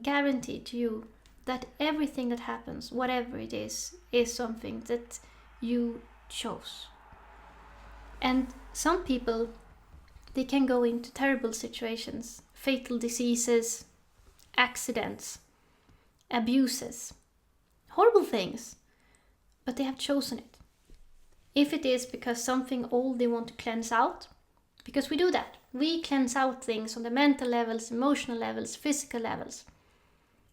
guarantee to you that everything that happens, whatever it is something that you chose. And some people they can go into terrible situations, fatal diseases, accidents, abuses, horrible things, but they have chosen it. If it is because something old they want to cleanse out, because we do that. We cleanse out things on the mental levels, emotional levels, physical levels.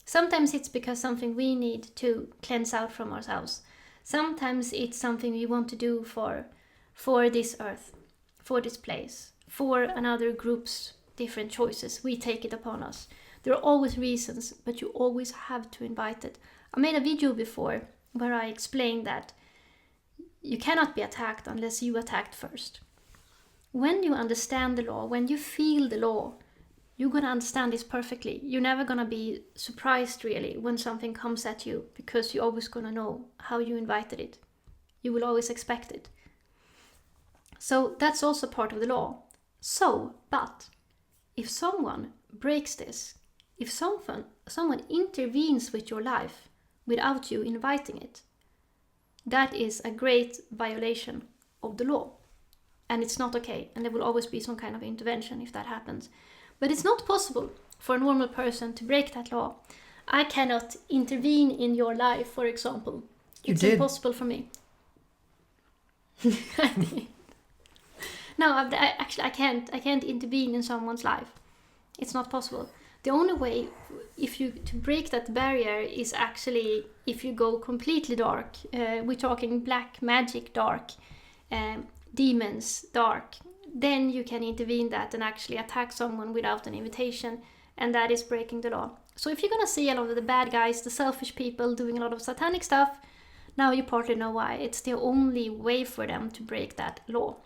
Sometimes it's because something we need to cleanse out from ourselves. Sometimes it's something we want to do for this earth, for this place, for another group's different choices. We take it upon us. There are always reasons, but you always have to invite it. I made a video before where I explained that you cannot be attacked unless you attacked first. When you understand the law, when you feel the law, you're going to understand this perfectly. You're never going to be surprised really when something comes at you, because you're always going to know how you invited it. You will always expect it. So that's also part of the law. But if someone breaks this, if someone intervenes with your life without you inviting it, that is a great violation of the law. And it's not okay. And there will always be some kind of intervention if that happens. But it's not possible for a normal person to break that law. I cannot intervene in your life, for example. It's impossible for me. No, I can't intervene in someone's life. It's not possible. The only way to break that barrier is actually if you go completely dark. We're talking black magic dark, demons dark. Then you can intervene that and actually attack someone without an invitation, and that is breaking the law. So if you're gonna see a lot of the bad guys, the selfish people doing a lot of satanic stuff, now you partly know why. It's the only way for them to break that law.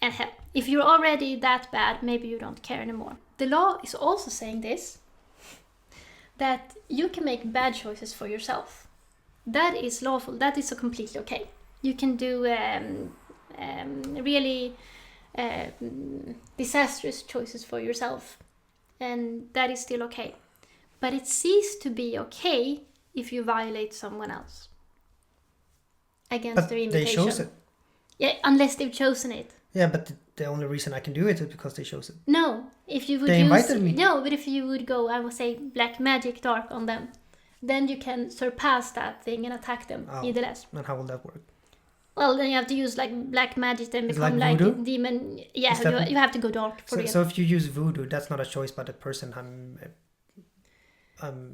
And hell, if you're already that bad, maybe you don't care anymore. The law is also saying this, that you can make bad choices for yourself. That is lawful. That is completely okay. You can do really disastrous choices for yourself, and that is still okay. But it ceases to be okay if you violate someone else against their invitation.
They chose it.
Yeah, unless they've chosen it.
Yeah, but the only reason I can do it is because they chose it.
No, if you would
invited me.
No, but if you would go, I would say, black magic dark on them, then you can surpass that thing and attack them, nevertheless.
And how will that work?
Well, then you have to use like black magic, then
It's
become
like
a
voodoo?
demon. Yeah, you have to go dark for real.
So if you use voodoo, that's not a choice by the person.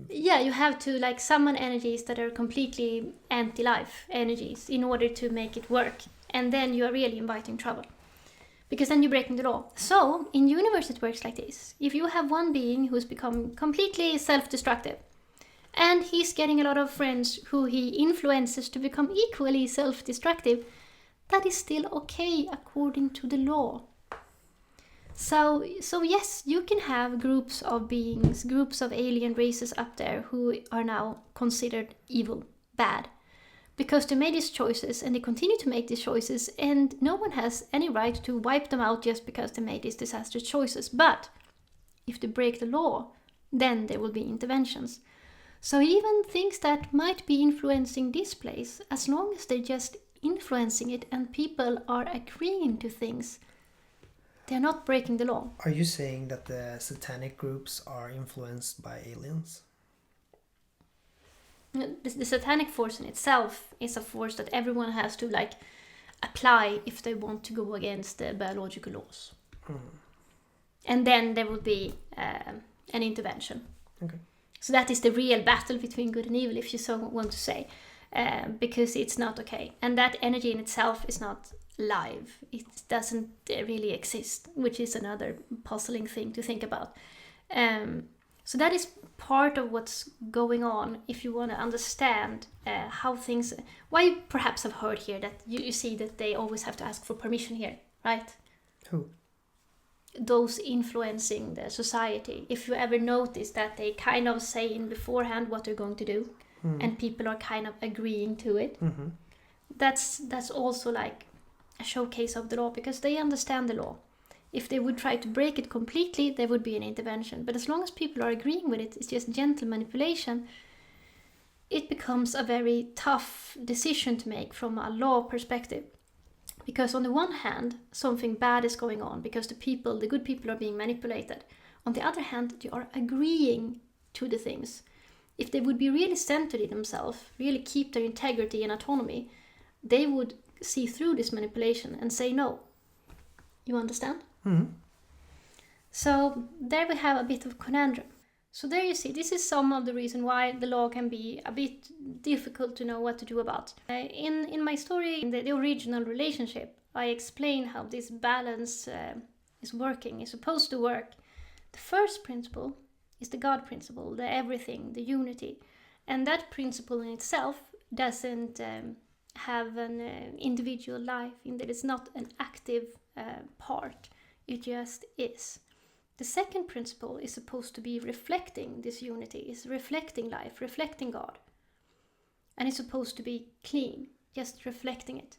Yeah, you have to like summon energies that are completely anti-life energies in order to make it work, and then you are really inviting trouble, because then you're breaking the law. So in universe it works like this: if you have one being who's become completely self-destructive, and he's getting a lot of friends who he influences to become equally self-destructive, that is still okay according to the law. So yes, you can have groups of beings, groups of alien races up there who are now considered evil, bad, because they made these choices and they continue to make these choices, and no one has any right to wipe them out just because they made these disastrous choices. But if they break the law, then there will be interventions. So even things that might be influencing this place, as long as they're just influencing it and people are agreeing to things, they're not breaking the law.
Are you saying that the satanic groups are influenced by aliens?
The satanic force in itself is a force that everyone has to like apply if they want to go against the biological laws. And then there will be an intervention.
Okay.
So that is the real battle between good and evil, if you so want to say, because it's not okay. And that energy in itself is not live. It doesn't really exist, which is another puzzling thing to think about. So that is part of what's going on if you want to understand how things... Why you perhaps have heard here that you see that they always have to ask for permission here, right?
Who?
Those influencing the society. If you ever notice that they kind of say in beforehand what they're going to do, and people are kind of agreeing to it, that's also like a showcase of the law, because they understand the law. If they would try to break it completely, there would be an intervention. But as long as people are agreeing with it, it's just gentle manipulation, it becomes a very tough decision to make from a law perspective. Because on the one hand, something bad is going on because the good people are being manipulated. On the other hand, they are agreeing to the things. If they would be really centered in themselves, really keep their integrity and autonomy, they would see through this manipulation and say no. You understand?
Mm-hmm.
So there we have a bit of conundrum. So there you see, this is some of the reason why the law can be a bit difficult to know what to do about. In my story, in the original relationship, I explain how this balance is working, is supposed to work. The first principle is the God principle, the everything, the unity. And that principle in itself doesn't have an individual life, in that it's not an active part, it just is. The second principle is supposed to be reflecting this unity, is reflecting life, reflecting God. And it's supposed to be clean, just reflecting it.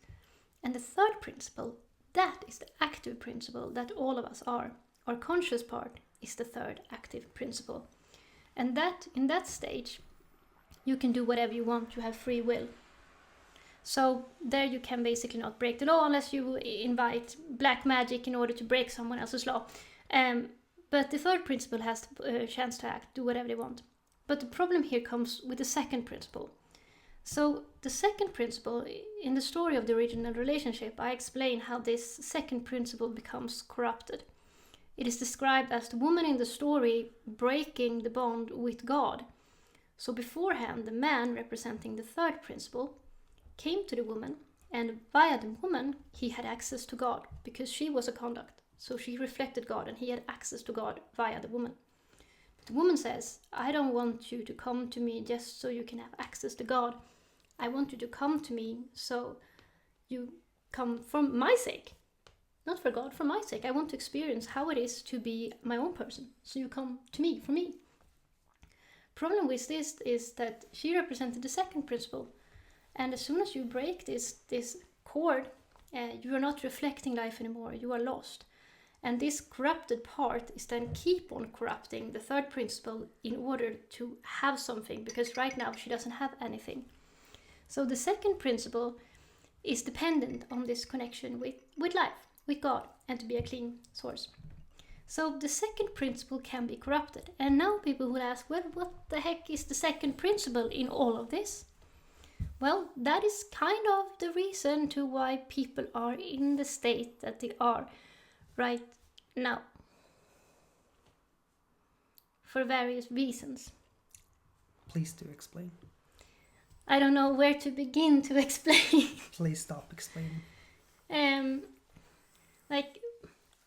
And the third principle, that is the active principle that all of us are. Our conscious part is the third active principle. And that, in that stage, you can do whatever you want, you have free will. So there you can basically not break the law unless you invite black magic in order to break someone else's law. But the third principle has a chance to act, do whatever they want. But the problem here comes with the second principle. So the second principle, in the story of the original relationship, I explain how this second principle becomes corrupted. It is described as the woman in the story breaking the bond with God. So beforehand, the man representing the third principle came to the woman, and via the woman, he had access to God, because she was a conduct. So she reflected God, and he had access to God via the woman. But the woman says, I don't want you to come to me just so you can have access to God. I want you to come to me so you come for my sake. Not for God, for my sake. I want to experience how it is to be my own person. So you come to me, for me. Problem with this is that she represented the second principle. And as soon as you break this cord, you are not reflecting life anymore. You are lost. And this corrupted part is then keep on corrupting the third principle in order to have something, because right now she doesn't have anything. So the second principle is dependent on this connection with life, with God, and to be a clean source. So the second principle can be corrupted. And now people will ask, well, what the heck is the second principle in all of this? Well, that is kind of the reason to why people are in the state that they are right now, for various reasons.
Please do explain.
I don't know where to begin to explain.
Please stop explaining.
Like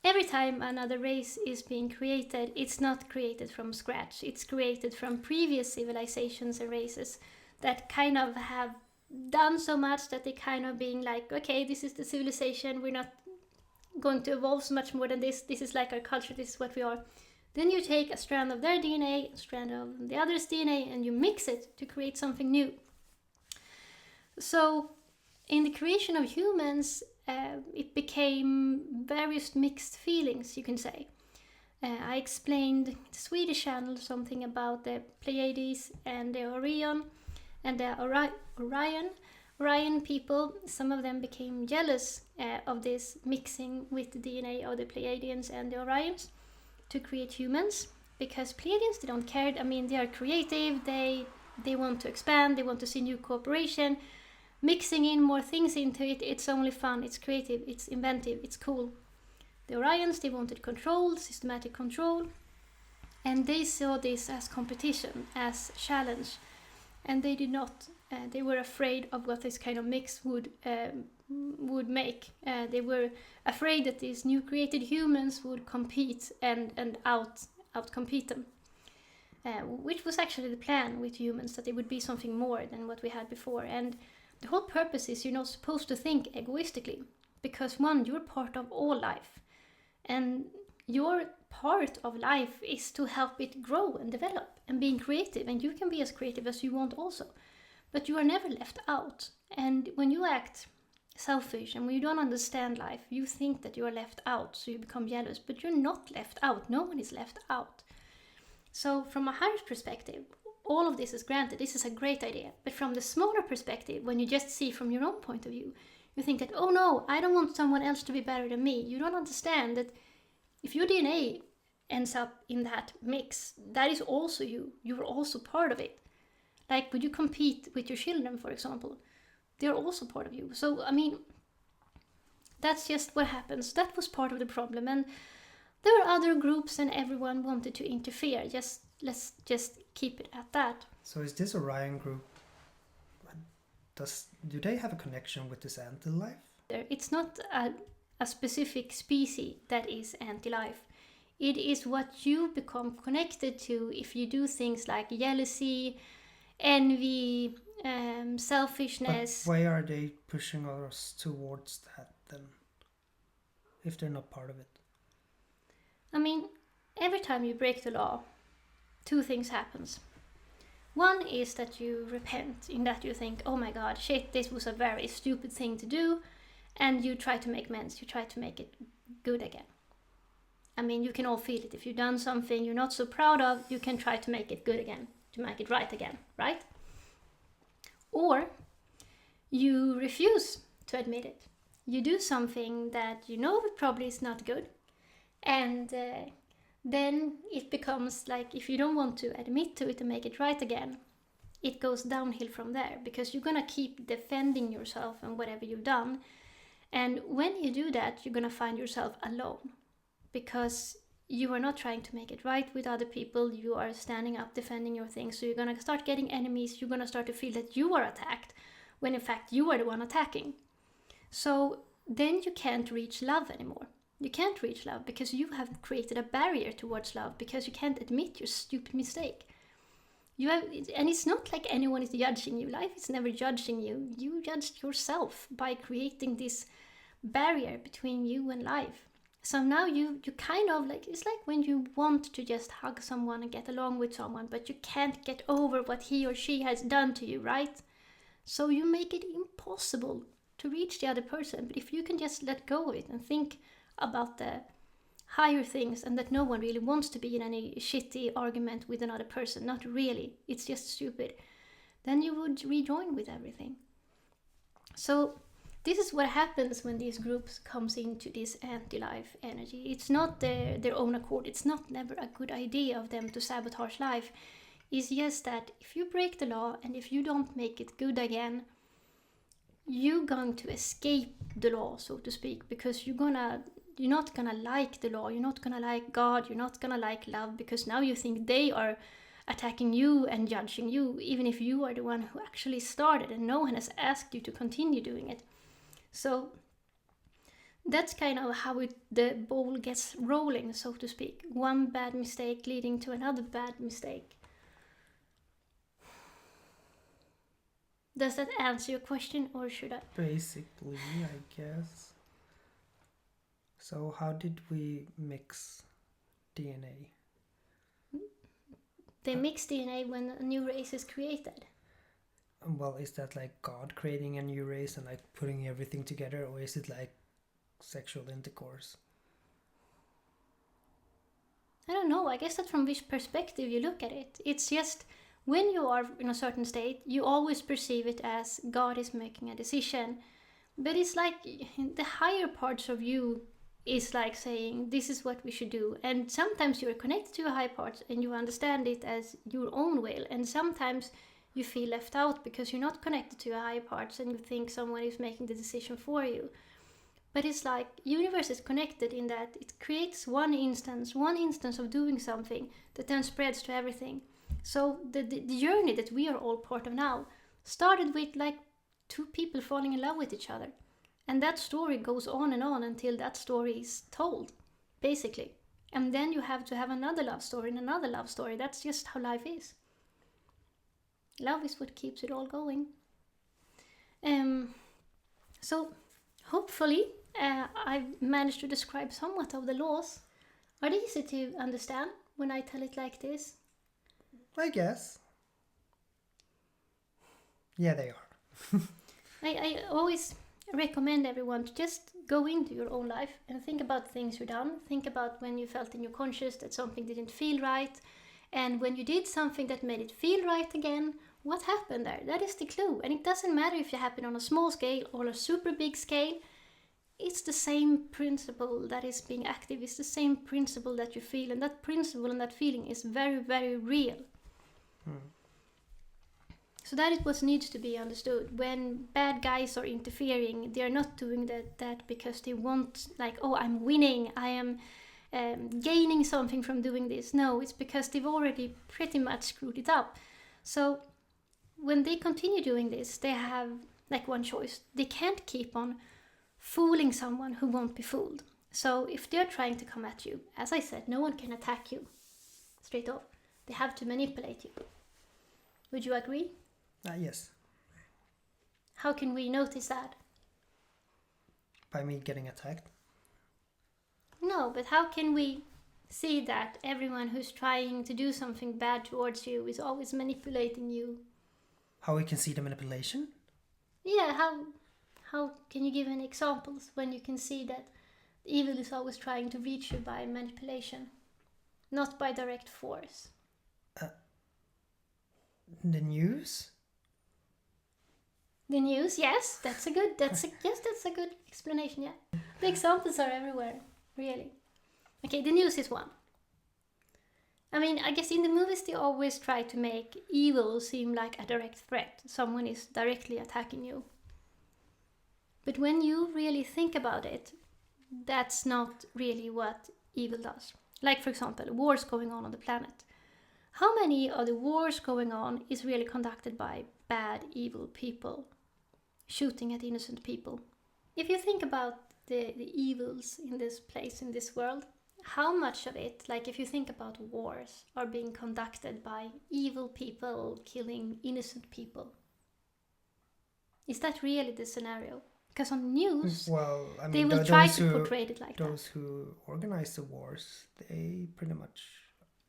every time another race is being created, it's not created from scratch. It's created from previous civilizations and races that kind of have done so much that they kind of being like, okay, this is the civilization, we're not going to evolve so much more than this. This is like our culture, this is what we are. Then you take a strand of their DNA, a strand of the other's DNA, and you mix it to create something new. So in the creation of humans, it became various mixed feelings, you can say. I explained in the Swedish channel something about the Pleiades and the Orion and the Orion people. Some of them became jealous of this mixing with the DNA of the Pleiadians and the Orions to create humans, because Pleiadians, they don't care. I mean, they are creative, they want to expand, they want to see new cooperation. Mixing in more things into it, it's only fun, it's creative, it's inventive, it's cool. The Orions, they wanted control, systematic control, and they saw this as competition, as challenge, and they did not. They were afraid of what this kind of mix would make. They were afraid that these new created humans would compete and outcompete them, which was actually the plan with humans, that it would be something more than what we had before. And the whole purpose is you're not supposed to think egoistically, because one, you're part of all life, and your part of life is to help it grow and develop and being creative, and you can be as creative as you want also, but you are never left out. And when you act selfish and when you don't understand life, you think that you are left out, so you become jealous, but you're not left out. No one is left out. So from a higher perspective, all of this is granted. This is a great idea. But from the smaller perspective, when you just see from your own point of view, You think that, oh no, I don't want someone else to be better than me. You don't understand that if your DNA ends up in that mix, that is also you. You're also part of it. Like, would you compete with your children, for example? They're also part of you. So, I mean, that's just what happens. That was part of the problem. And there were other groups and everyone wanted to interfere. Let's just keep it at that.
So is this Orion group, do they have a connection with this anti-life?
It's not a specific species that is anti-life. It is what you become connected to if you do things like jealousy, envy, selfishness.
But why are they pushing us towards that then, if they're not part of it?
I mean, every time you break the law, two things happens. One is that you repent, in that you think, oh my god, shit, this was a very stupid thing to do, and you try to make amends, you try to make it good again. I mean, you can all feel it. If you've done something you're not so proud of, you can try to make it good again, to make it right again, right? Or you refuse to admit it. You do something that you know probably is not good, and then it becomes like, if you don't want to admit to it and make it right again, it goes downhill from there, because you're gonna keep defending yourself and whatever you've done. And when you do that, you're gonna find yourself alone, because you are not trying to make it right with other people. You are standing up defending your things. So you're gonna start getting enemies. You're gonna start to feel that you are attacked, when in fact you are the one attacking. So then you can't reach love anymore. You can't reach love because you have created a barrier towards love, because you can't admit your stupid mistake. And it's not like anyone is judging you. Life is never judging you. You judged yourself by creating this barrier between you and life. So now you kind of like, it's like when you want to just hug someone and get along with someone, but you can't get over what he or she has done to you, right? So you make it impossible to reach the other person. But if you can just let go of it and think about the higher things, and that no one really wants to be in any shitty argument with another person, not really, it's just stupid, then you would rejoin with everything. So this is what happens when these groups comes into this anti-life energy. It's not their own accord. It's not never a good idea of them to sabotage life. It's just that if you break the law and if you don't make it good again, you're going to escape the law, so to speak, because you're not gonna like the law, you're not gonna like God, you're not gonna like love, because now you think they are attacking you and judging you, even if you are the one who actually started and no one has asked you to continue doing it. So that's kind of how the ball gets rolling, so to speak. One bad mistake leading to another bad mistake. Does that answer your question, or should I?
Basically, I guess. So how did we mix DNA?
They mix DNA when a new race is created.
Well, is that like God creating a new race and like putting everything together, or is it like sexual intercourse?
I don't know. I guess that from which perspective you look at it. It's just when you are in a certain state, you always perceive it as God is making a decision. But it's like the higher parts of you is like saying, this is what we should do. And sometimes you're connected to your high parts and you understand it as your own will. And sometimes you feel left out because you're not connected to your high parts and you think someone is making the decision for you. But it's like universe is connected in that it creates one instance of doing something that then spreads to everything. So the journey that we are all part of now started with like two people falling in love with each other. And that story goes on until that story is told, basically. And then you have to have another love story and another love story. That's just how life is. Love is what keeps it all going. So hopefully I've managed to describe somewhat of the laws. Are they easy to understand when I tell it like this?
I guess. Yeah, they are.
I always recommend everyone to just go into your own life and think about things you've done. Think about when you felt in your conscious that something didn't feel right, and when you did something that made it feel right again, what happened there? That is the clue. And it doesn't matter if it happened on a small scale or a super big scale. It's the same principle that is being active. It's the same principle that you feel. And that principle and that feeling is very, very real. So that is what needs to be understood. When bad guys are interfering, they are not doing that because they want, like, oh, I'm winning, I am gaining something from doing this. No, it's because they've already pretty much screwed it up. So when they continue doing this, they have like one choice. They can't keep on fooling someone who won't be fooled. So if they're trying to come at you, as I said, no one can attack you straight off. They have to manipulate you. Would you agree?
Yes.
How can we notice that?
By me getting attacked?
No, but how can we see that everyone who's trying to do something bad towards you is always manipulating you?
How we can see the manipulation?
Yeah, how can you give any examples when you can see that evil is always trying to reach you by manipulation, not by direct force?
The news?
The news, yes, that's a good explanation, yeah. The examples are everywhere, really. Okay, the news is one. I mean, I guess in the movies they always try to make evil seem like a direct threat. Someone is directly attacking you. But when you really think about it, that's not really what evil does. Like, for example, wars going on the planet. How many of the wars going on is really conducted by bad, evil people shooting at innocent people? If you think about the evils in this place, in this world, how much of it, like if you think about wars, are being conducted by evil people killing innocent people? Is that really the scenario? Because on news,
well, I mean,
they will try to portray it like
those
that.
who organize the wars, they pretty much...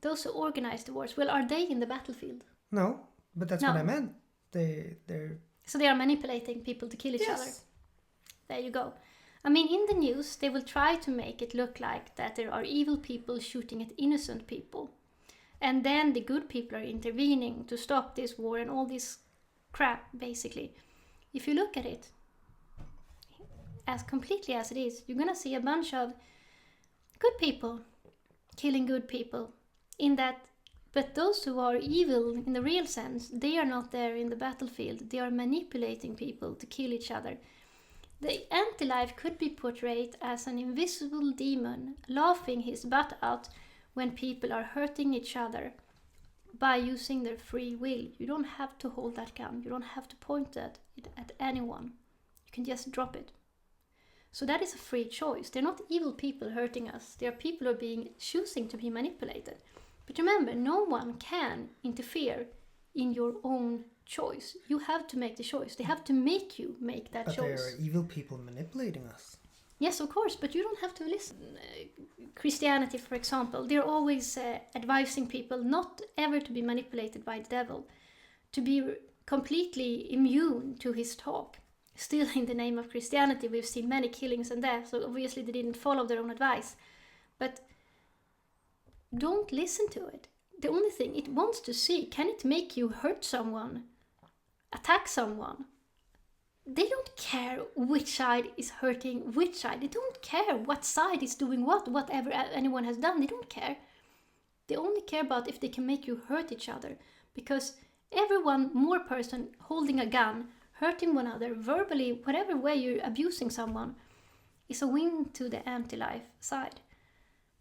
Those who organize the wars, well, are they in the battlefield?
No, but that's what I meant. They're...
So they are manipulating people to kill each other. There you go. I mean, in the news, they will try to make it look like that there are evil people shooting at innocent people. And then the good people are intervening to stop this war and all this crap, basically. If you look at it as completely as it is, you're going to see a bunch of good people killing good people. In that, but those who are evil in the real sense, they are not there in the battlefield. They are manipulating people to kill each other. The anti-life could be portrayed as an invisible demon laughing his butt out when people are hurting each other by using their free will. You don't have to hold that gun. You don't have to point it at anyone. You can just drop it. So that is a free choice. They're not evil people hurting us. They are people who are choosing to be manipulated. But remember, no one can interfere in your own choice. You have to make the choice. They have to make you make that choice.
But there are evil people manipulating us.
Yes, of course, but you don't have to listen. Christianity, for example, they're always advising people not ever to be manipulated by the devil, to be completely immune to his talk. Still, in the name of Christianity, we've seen many killings and deaths, so obviously they didn't follow their own advice. But don't listen to it. The only thing it wants to see, can it make you hurt someone, attack someone? They don't care which side is hurting which side. They don't care what side is doing whatever anyone has done. They don't care. They only care about if they can make you hurt each other. Because everyone more person holding a gun, hurting one another, verbally, whatever way you're abusing someone, is a win to the anti-life side.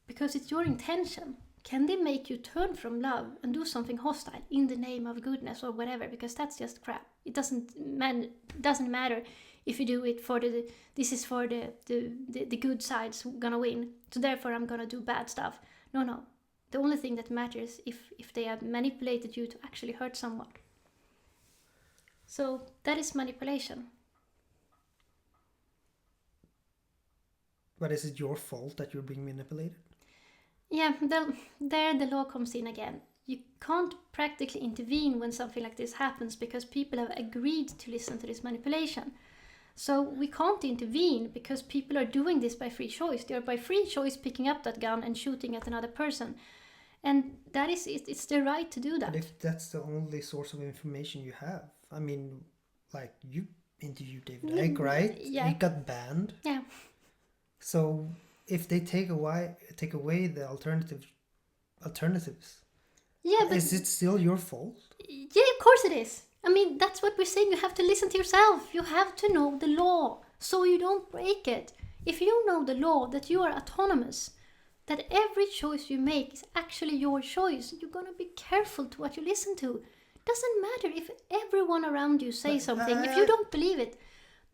Because it's your intention. Can they make you turn from love and do something hostile in the name of goodness or whatever? Because that's just crap. It doesn't matter if you do it for the good side's gonna win. So therefore I'm gonna do bad stuff. No. The only thing that matters if they have manipulated you to actually hurt someone. So that is manipulation.
But is it your fault that you're being manipulated?
Yeah, there the law comes in again. You can't practically intervene when something like this happens because people have agreed to listen to this manipulation. So we can't intervene because people are doing this by free choice. They are by free choice picking up that gun and shooting at another person. And that is, it's their right to do that.
But if that's the only source of information you have, I mean, like you interviewed David Icke, right?
Yeah.
He got banned.
Yeah.
So if they take away the alternatives,
Yeah, but
is it still your fault?
yeah, of course it is. I mean, that's what we're saying. You have to listen to yourself. You have to know the law so you don't break it. If you know the law, that you are autonomous, that every choice you make is actually your choice, you're going to be careful to what you listen to. Doesn't matter if everyone around you say something. If you don't believe it,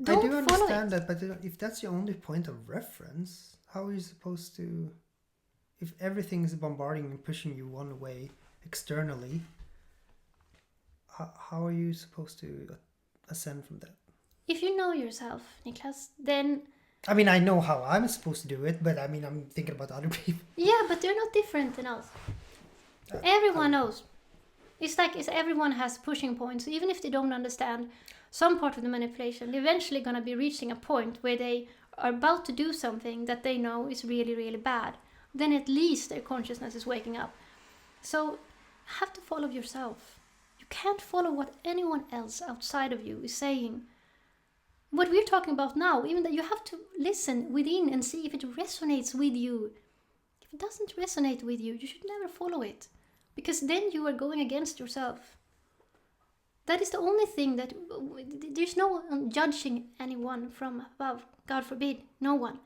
don't follow it.
I do understand that, but if that's your only point of reference, how are you supposed to... If everything is bombarding and pushing you one way externally, how are you supposed to ascend from that?
If you know yourself, Niclas, then...
I mean, I know how I'm supposed to do it, but I mean, I'm thinking about other people.
Yeah, but they're not different than us. Everyone knows. It's like everyone has pushing points. Even if they don't understand some part of the manipulation, they're eventually going to be reaching a point where they are about to do something that they know is really, really bad. Then at least their consciousness is waking up. So you have to follow yourself. You can't follow what anyone else outside of you is saying. What we're talking about now, even that you have to listen within and see if it resonates with you. If it doesn't resonate with you, you should never follow it. Because then you are going against yourself. That is the only thing that... There's no judging anyone from above. God forbid, no one.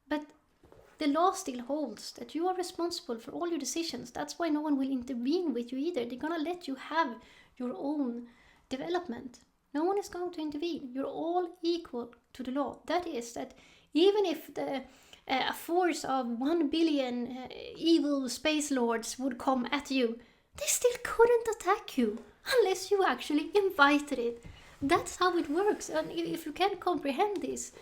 But the law still holds that you are responsible for all your decisions. That's why no one will intervene with you either. They're going to let you have your own development. No one is going to intervene. You're all equal to the law. That is that even if a force of 1 billion evil space lords would come at you, they still couldn't attack you unless you actually invited it. That's how it works. And if you can't comprehend this,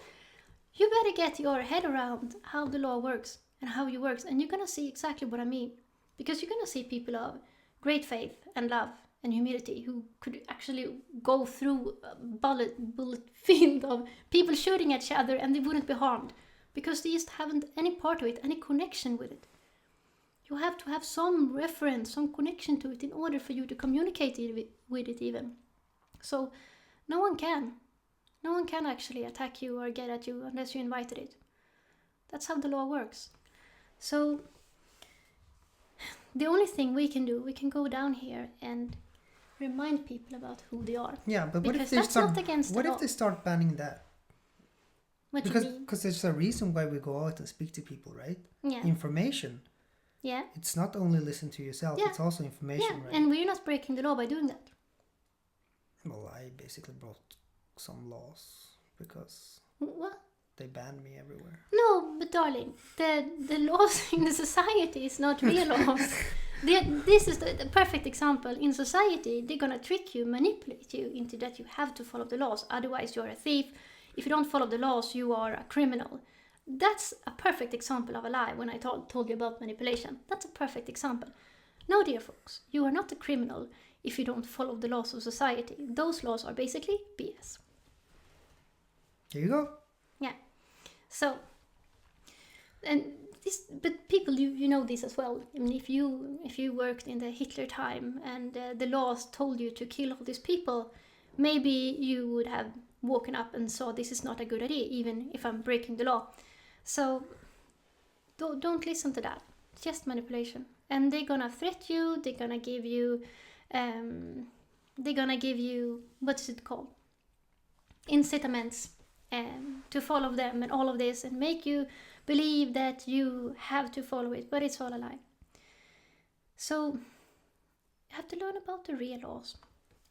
you better get your head around how the law works and how you works. And you're going to see exactly what I mean. Because you're going to see people of great faith and love and humility who could actually go through a bullet field of people shooting at each other and they wouldn't be harmed. Because they just haven't any part of it, any connection with it. You have to have some reference, some connection to it in order for you to communicate with it even. So no one can actually attack you or get at you unless you invited it. That's how the law works. So the only thing we can do, we can go down here and remind people about who they are.
Yeah, but what if they start banning that?
What do you mean?
Because there's a reason why we go out and speak to people, right?
Yeah.
Information.
Yeah.
It's not only listen to yourself, it's also information, right?
And we're not breaking the law by doing that.
Well, I basically brought some laws because
What?
they banned me everywhere.
No, but darling, the laws in the society is not real laws. This is the perfect example. In society, they're gonna trick you, manipulate you into that you have to follow the laws. Otherwise, you're a thief. If you don't follow the laws, you are a criminal. That's a perfect example of a lie when I told you about manipulation. That's a perfect example. No, dear folks, you are not a criminal if you don't follow the laws of society. Those laws are basically BS.
There you go.
Yeah. So, and this, but people, you know this as well. I mean, if you worked in the Hitler time and the laws told you to kill all these people, maybe you would have woken up and saw this is not a good idea, even if I'm breaking the law. So don't listen to that. It's just manipulation. And they're gonna threat you, they're gonna give you what's it called? Incitements to follow them and all of this and make you believe that you have to follow it, but it's all a lie. So you have to learn about the real laws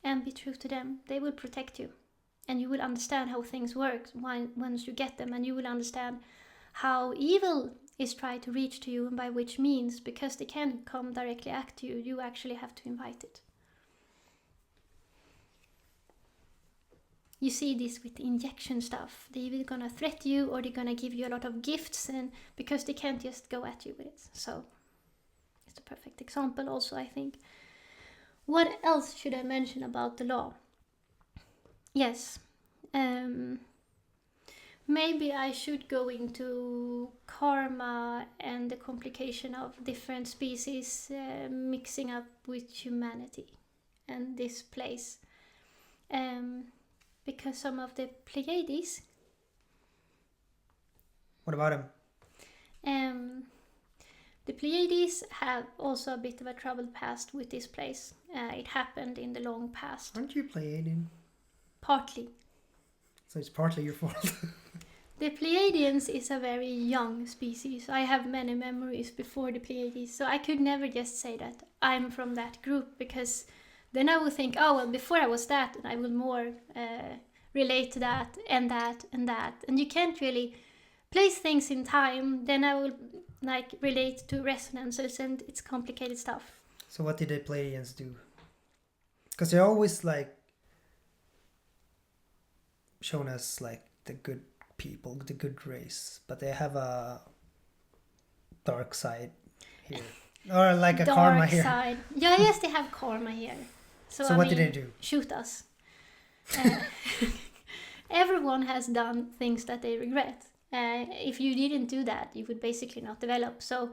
and be true to them. They will protect you. And you will understand how things work once you get them. And you will understand how evil is trying to reach to you and by which means. Because they can't come directly at you. You actually have to invite it. You see this with the injection stuff. They're either going to threat you or they're going to give you a lot of gifts. And because they can't just go at you with it. So it's a perfect example also, I think. What else should I mention about the law? Yes, maybe I should go into karma and the complication of different species mixing up with humanity and this place. Because some of the Pleiades...
What about them?
The Pleiades have also a bit of a troubled past with this place. It happened in the long past.
Aren't you Pleiadian?
Partly.
So it's partly your fault.
The Pleiadians is a very young species. I have many memories before the Pleiades, so I could never just say that I'm from that group, because then I would think, oh, well, before I was that, and I will more relate to that and that and that. And you can't really place things in time, then I will relate to resonances, and it's complicated stuff.
So what did the Pleiadians do? Because they're always shown as the good people, the good race, but they have a dark side here, or a dark karma here.
Side. Yeah, yes, they have karma here.
So what did they do?
Shoot us. Everyone has done things that they regret. If you didn't do that, you would basically not develop. So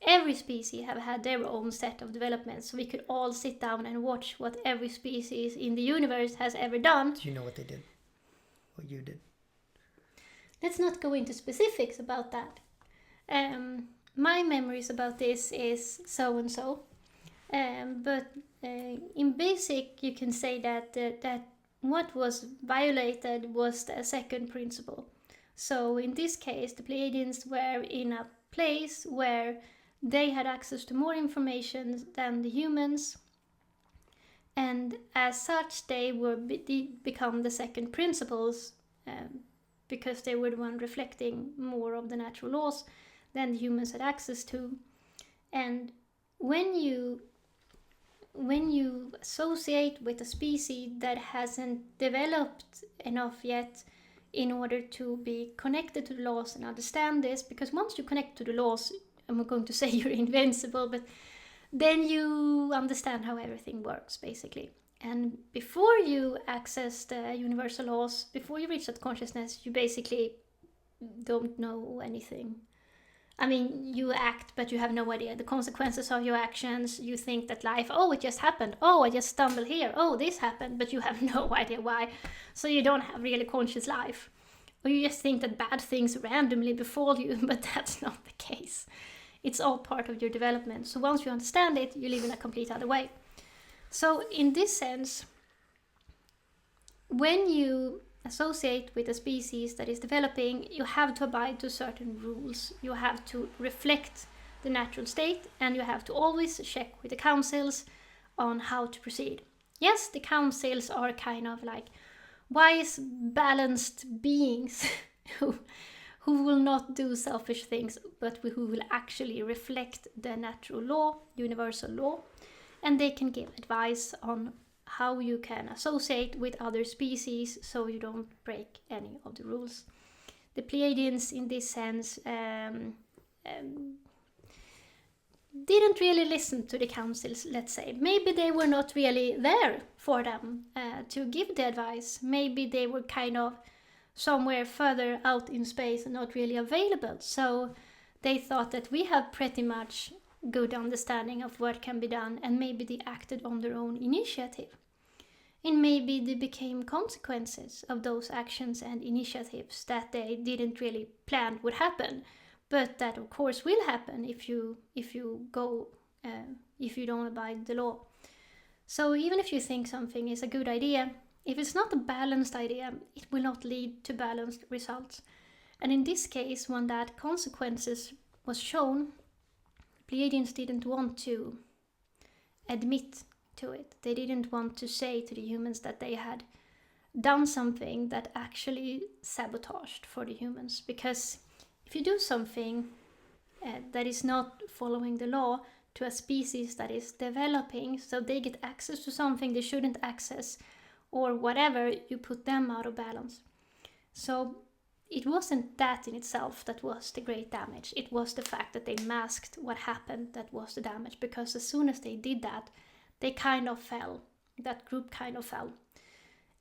every species have had their own set of developments. So we could all sit down and watch what every species in the universe has ever done.
Do you know what they did? What you did?
Let's not go into specifics about that. My memories about this is so and so. But in basic, you can say that what was violated was the second principle. So in this case, the Pleiadians were in a place where they had access to more information than the humans, and as such they were become the second principles, because they were the one reflecting more of the natural laws than the humans had access to. And when you associate with a species that hasn't developed enough yet in order to be connected to the laws and understand this, because once you connect to the laws, I'm not going to say you're invincible, but then you understand how everything works, basically. And before you access the universal laws, before you reach that consciousness, you basically don't know anything. I mean, you act, but you have no idea the consequences of your actions. You think that life, oh, it just happened. Oh, I just stumbled here. Oh, this happened, but you have no idea why. So you don't have really conscious life. Or you just think that bad things randomly befall you, but that's not the case. It's all part of your development. So once you understand it, you live in a complete other way. So in this sense, when you associate with a species that is developing, you have to abide to certain rules. You have to reflect the natural state, and you have to always check with the councils on how to proceed. Yes, the councils are kind of like wise, balanced beings who will not do selfish things, but who will actually reflect the natural law, universal law, and they can give advice on how you can associate with other species so you don't break any of the rules. The Pleiadians, in this sense, didn't really listen to the councils, let's say. Maybe they were not really there for them to give the advice. Maybe they were kind of somewhere further out in space and not really available. So they thought that we have pretty much good understanding of what can be done, and maybe they acted on their own initiative. And maybe there became consequences of those actions and initiatives that they didn't really plan would happen, but that of course will happen if you don't abide the law. So even if you think something is a good idea, if it's not a balanced idea, it will not lead to balanced results. And in this case, when that consequences was shown, Pleiadians didn't want to admit to it. They didn't want to say to the humans that they had done something that actually sabotaged for the humans. Because if you do something that is not following the law to a species that is developing, so they get access to something they shouldn't access, or whatever, you put them out of balance. So it wasn't that in itself that was the great damage. It was the fact that they masked what happened that was the damage, because as soon as they did that, they kind of fell. That group kind of fell.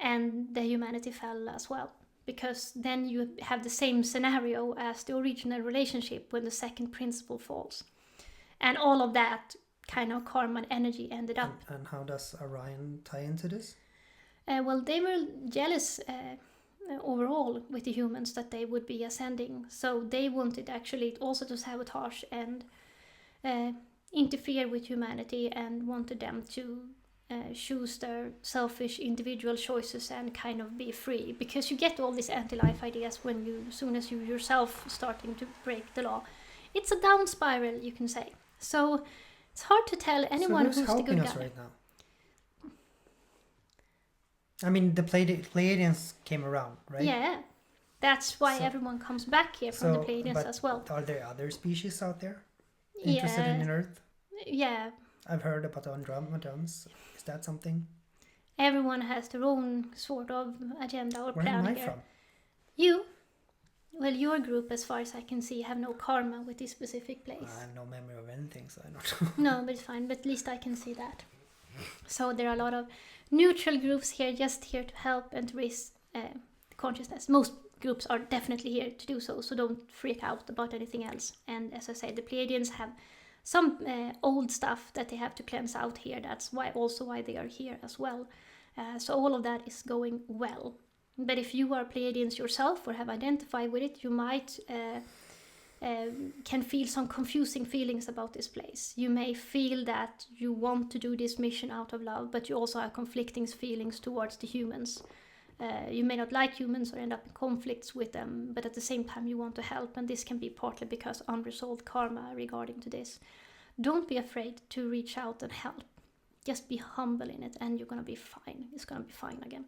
And the humanity fell as well. because then you have the same scenario as the original relationship when the second principle falls. And all of that kind of karma and energy ended up.
And how does Orion tie into this?
Well, they were jealous overall with the humans that they would be ascending. So they wanted actually also to sabotage and interfere with humanity, and wanted them to choose their selfish individual choices and kind of be free. Because you get all these anti-life ideas when you, as soon as you yourself starting to break the law. It's a down spiral, you can say. So it's hard to tell anyone who's the good guy.
So who's helping us right now? I mean, the Pleiadians came around, right?
Yeah, that's why everyone comes back here from the Pleiadians as well.
Are there other species out there interested in Earth?
Yeah.
I've heard about the Andromedans. Is that something?
Everyone has their own sort of agenda or plan.
Where am I from?
You? Well, your group, as far as I can see, have no karma with this specific place.
I have no memory of anything, so I don't know.
No, but it's fine. But at least I can see that. So there are a lot of neutral groups here, just here to help and to raise consciousness. Most groups are definitely here to do so, so don't freak out about anything else. And as I say, the Pleiadians have some old stuff that they have to cleanse out here. That's why they are here as well. So all of that is going well. But if you are Pleiadians yourself or have identified with it, you might can feel some confusing feelings about this place. You may feel that you want to do this mission out of love, but you also have conflicting feelings towards the humans. You may not like humans or end up in conflicts with them, but at the same time you want to help, and this can be partly because unresolved karma regarding to this. Don't be afraid to reach out and help. Just be humble in it, and you're gonna be fine. It's gonna be fine again.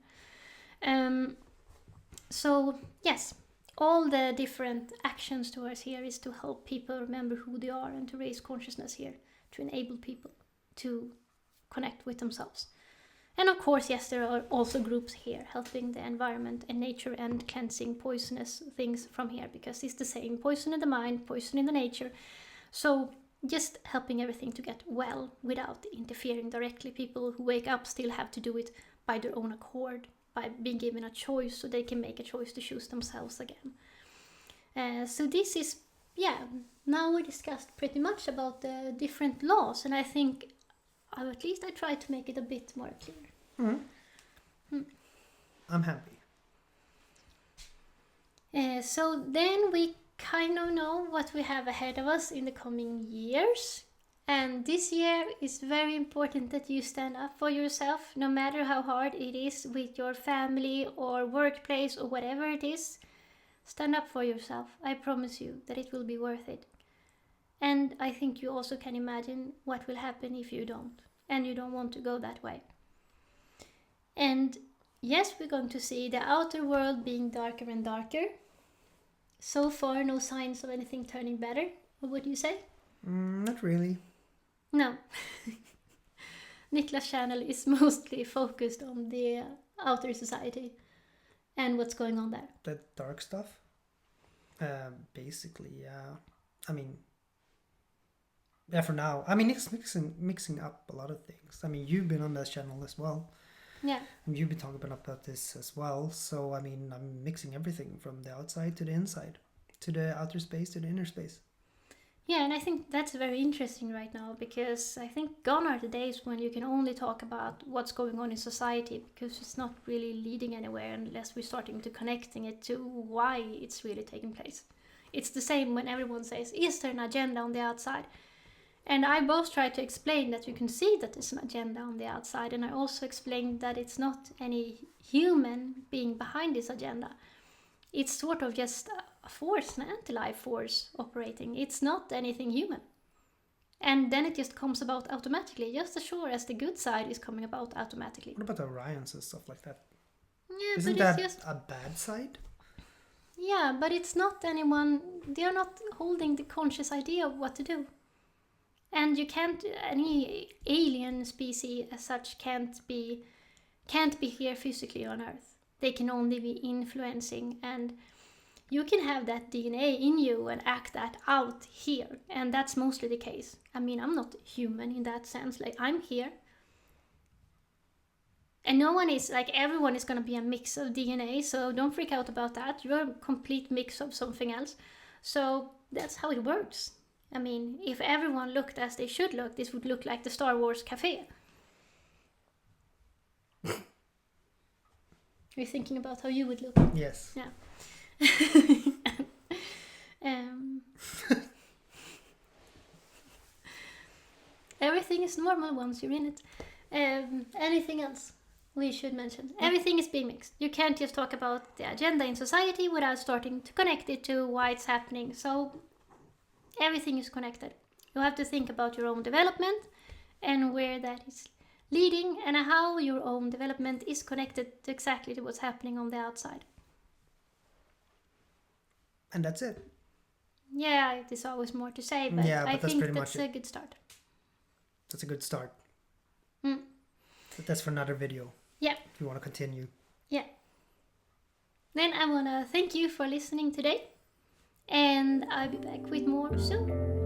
So yes, all the different actions towards here is to help people remember who they are and to raise consciousness here, to enable people to connect with themselves. And of course, yes, there are also groups here helping the environment and nature and cleansing poisonous things from here, because it's the same poison in the mind, poison in the nature. So just helping everything to get well without interfering directly. People who wake up still have to do it by their own accord, by being given a choice, so they can make a choice to choose themselves again. So this is, now we discussed pretty much about the different laws, and I think at least I tried to make it a bit more clear.
I'm happy.
So then we kind of know what we have ahead of us in the coming years. And this year is very important that you stand up for yourself, no matter how hard it is with your family or workplace or whatever it is. Stand up for yourself. I promise you that it will be worth it. And I think you also can imagine what will happen if you don't, and you don't want to go that way. And yes, we're going to see the outer world being darker and darker. So far, no signs of anything turning better. What would you say?
Not really.
No. Niclas' channel is mostly focused on the outer society and what's going on there.
The dark stuff? Basically, yeah. I mean, yeah, for now. I mean, it's mixing up a lot of things. I mean, you've been on that channel as well.
Yeah.
And you've been talking about this as well. So, I mean, I'm mixing everything from the outside to the inside, to the outer space to the inner space.
Yeah, and I think that's very interesting right now, because I think gone are the days when you can only talk about what's going on in society, because it's not really leading anywhere unless we're starting to connecting it to why it's really taking place. It's the same when everyone says, is there an agenda on the outside? And I both try to explain that you can see that there's an agenda on the outside, and I also explained that it's not any human being behind this agenda. It's sort of just a force, an anti-life force operating. It's not anything human. And then it just comes about automatically, just as sure as the good side is coming about automatically.
What about Orions and stuff like that?
Yeah,
Isn't
but
that
it's just
a bad side?
Yeah, but it's not anyone, they are not holding the conscious idea of what to do. And you can't, any alien species as such can't be here physically on Earth. They can only be influencing, and you can have that DNA in you and act that out here, and that's mostly the case. I mean, I'm not human in that sense, like I'm here. And no one is, like, everyone is going to be a mix of DNA, so don't freak out about that. You're a complete mix of something else. So that's how it works. I mean, if everyone looked as they should look, this would look like the Star Wars cafe. You're thinking about how you would look.
Yes.
Yeah. Everything is normal once you're in it. Anything else we should mention? Everything is being mixed. You can't just talk about the agenda in society without starting to connect it to why it's happening. So everything is connected. You have to think about your own development and where that is leading, and how your own development is connected to exactly to what's happening on the outside.
And that's it.
Yeah, there's always more to say, but
yeah,
I
but that's
think
pretty
that's
much
a
it.
good start.
That's a good start.
Mm.
But that's for another video.
Yeah.
If you want to continue.
Yeah. Then I want to thank you for listening today, and I'll be back with more soon.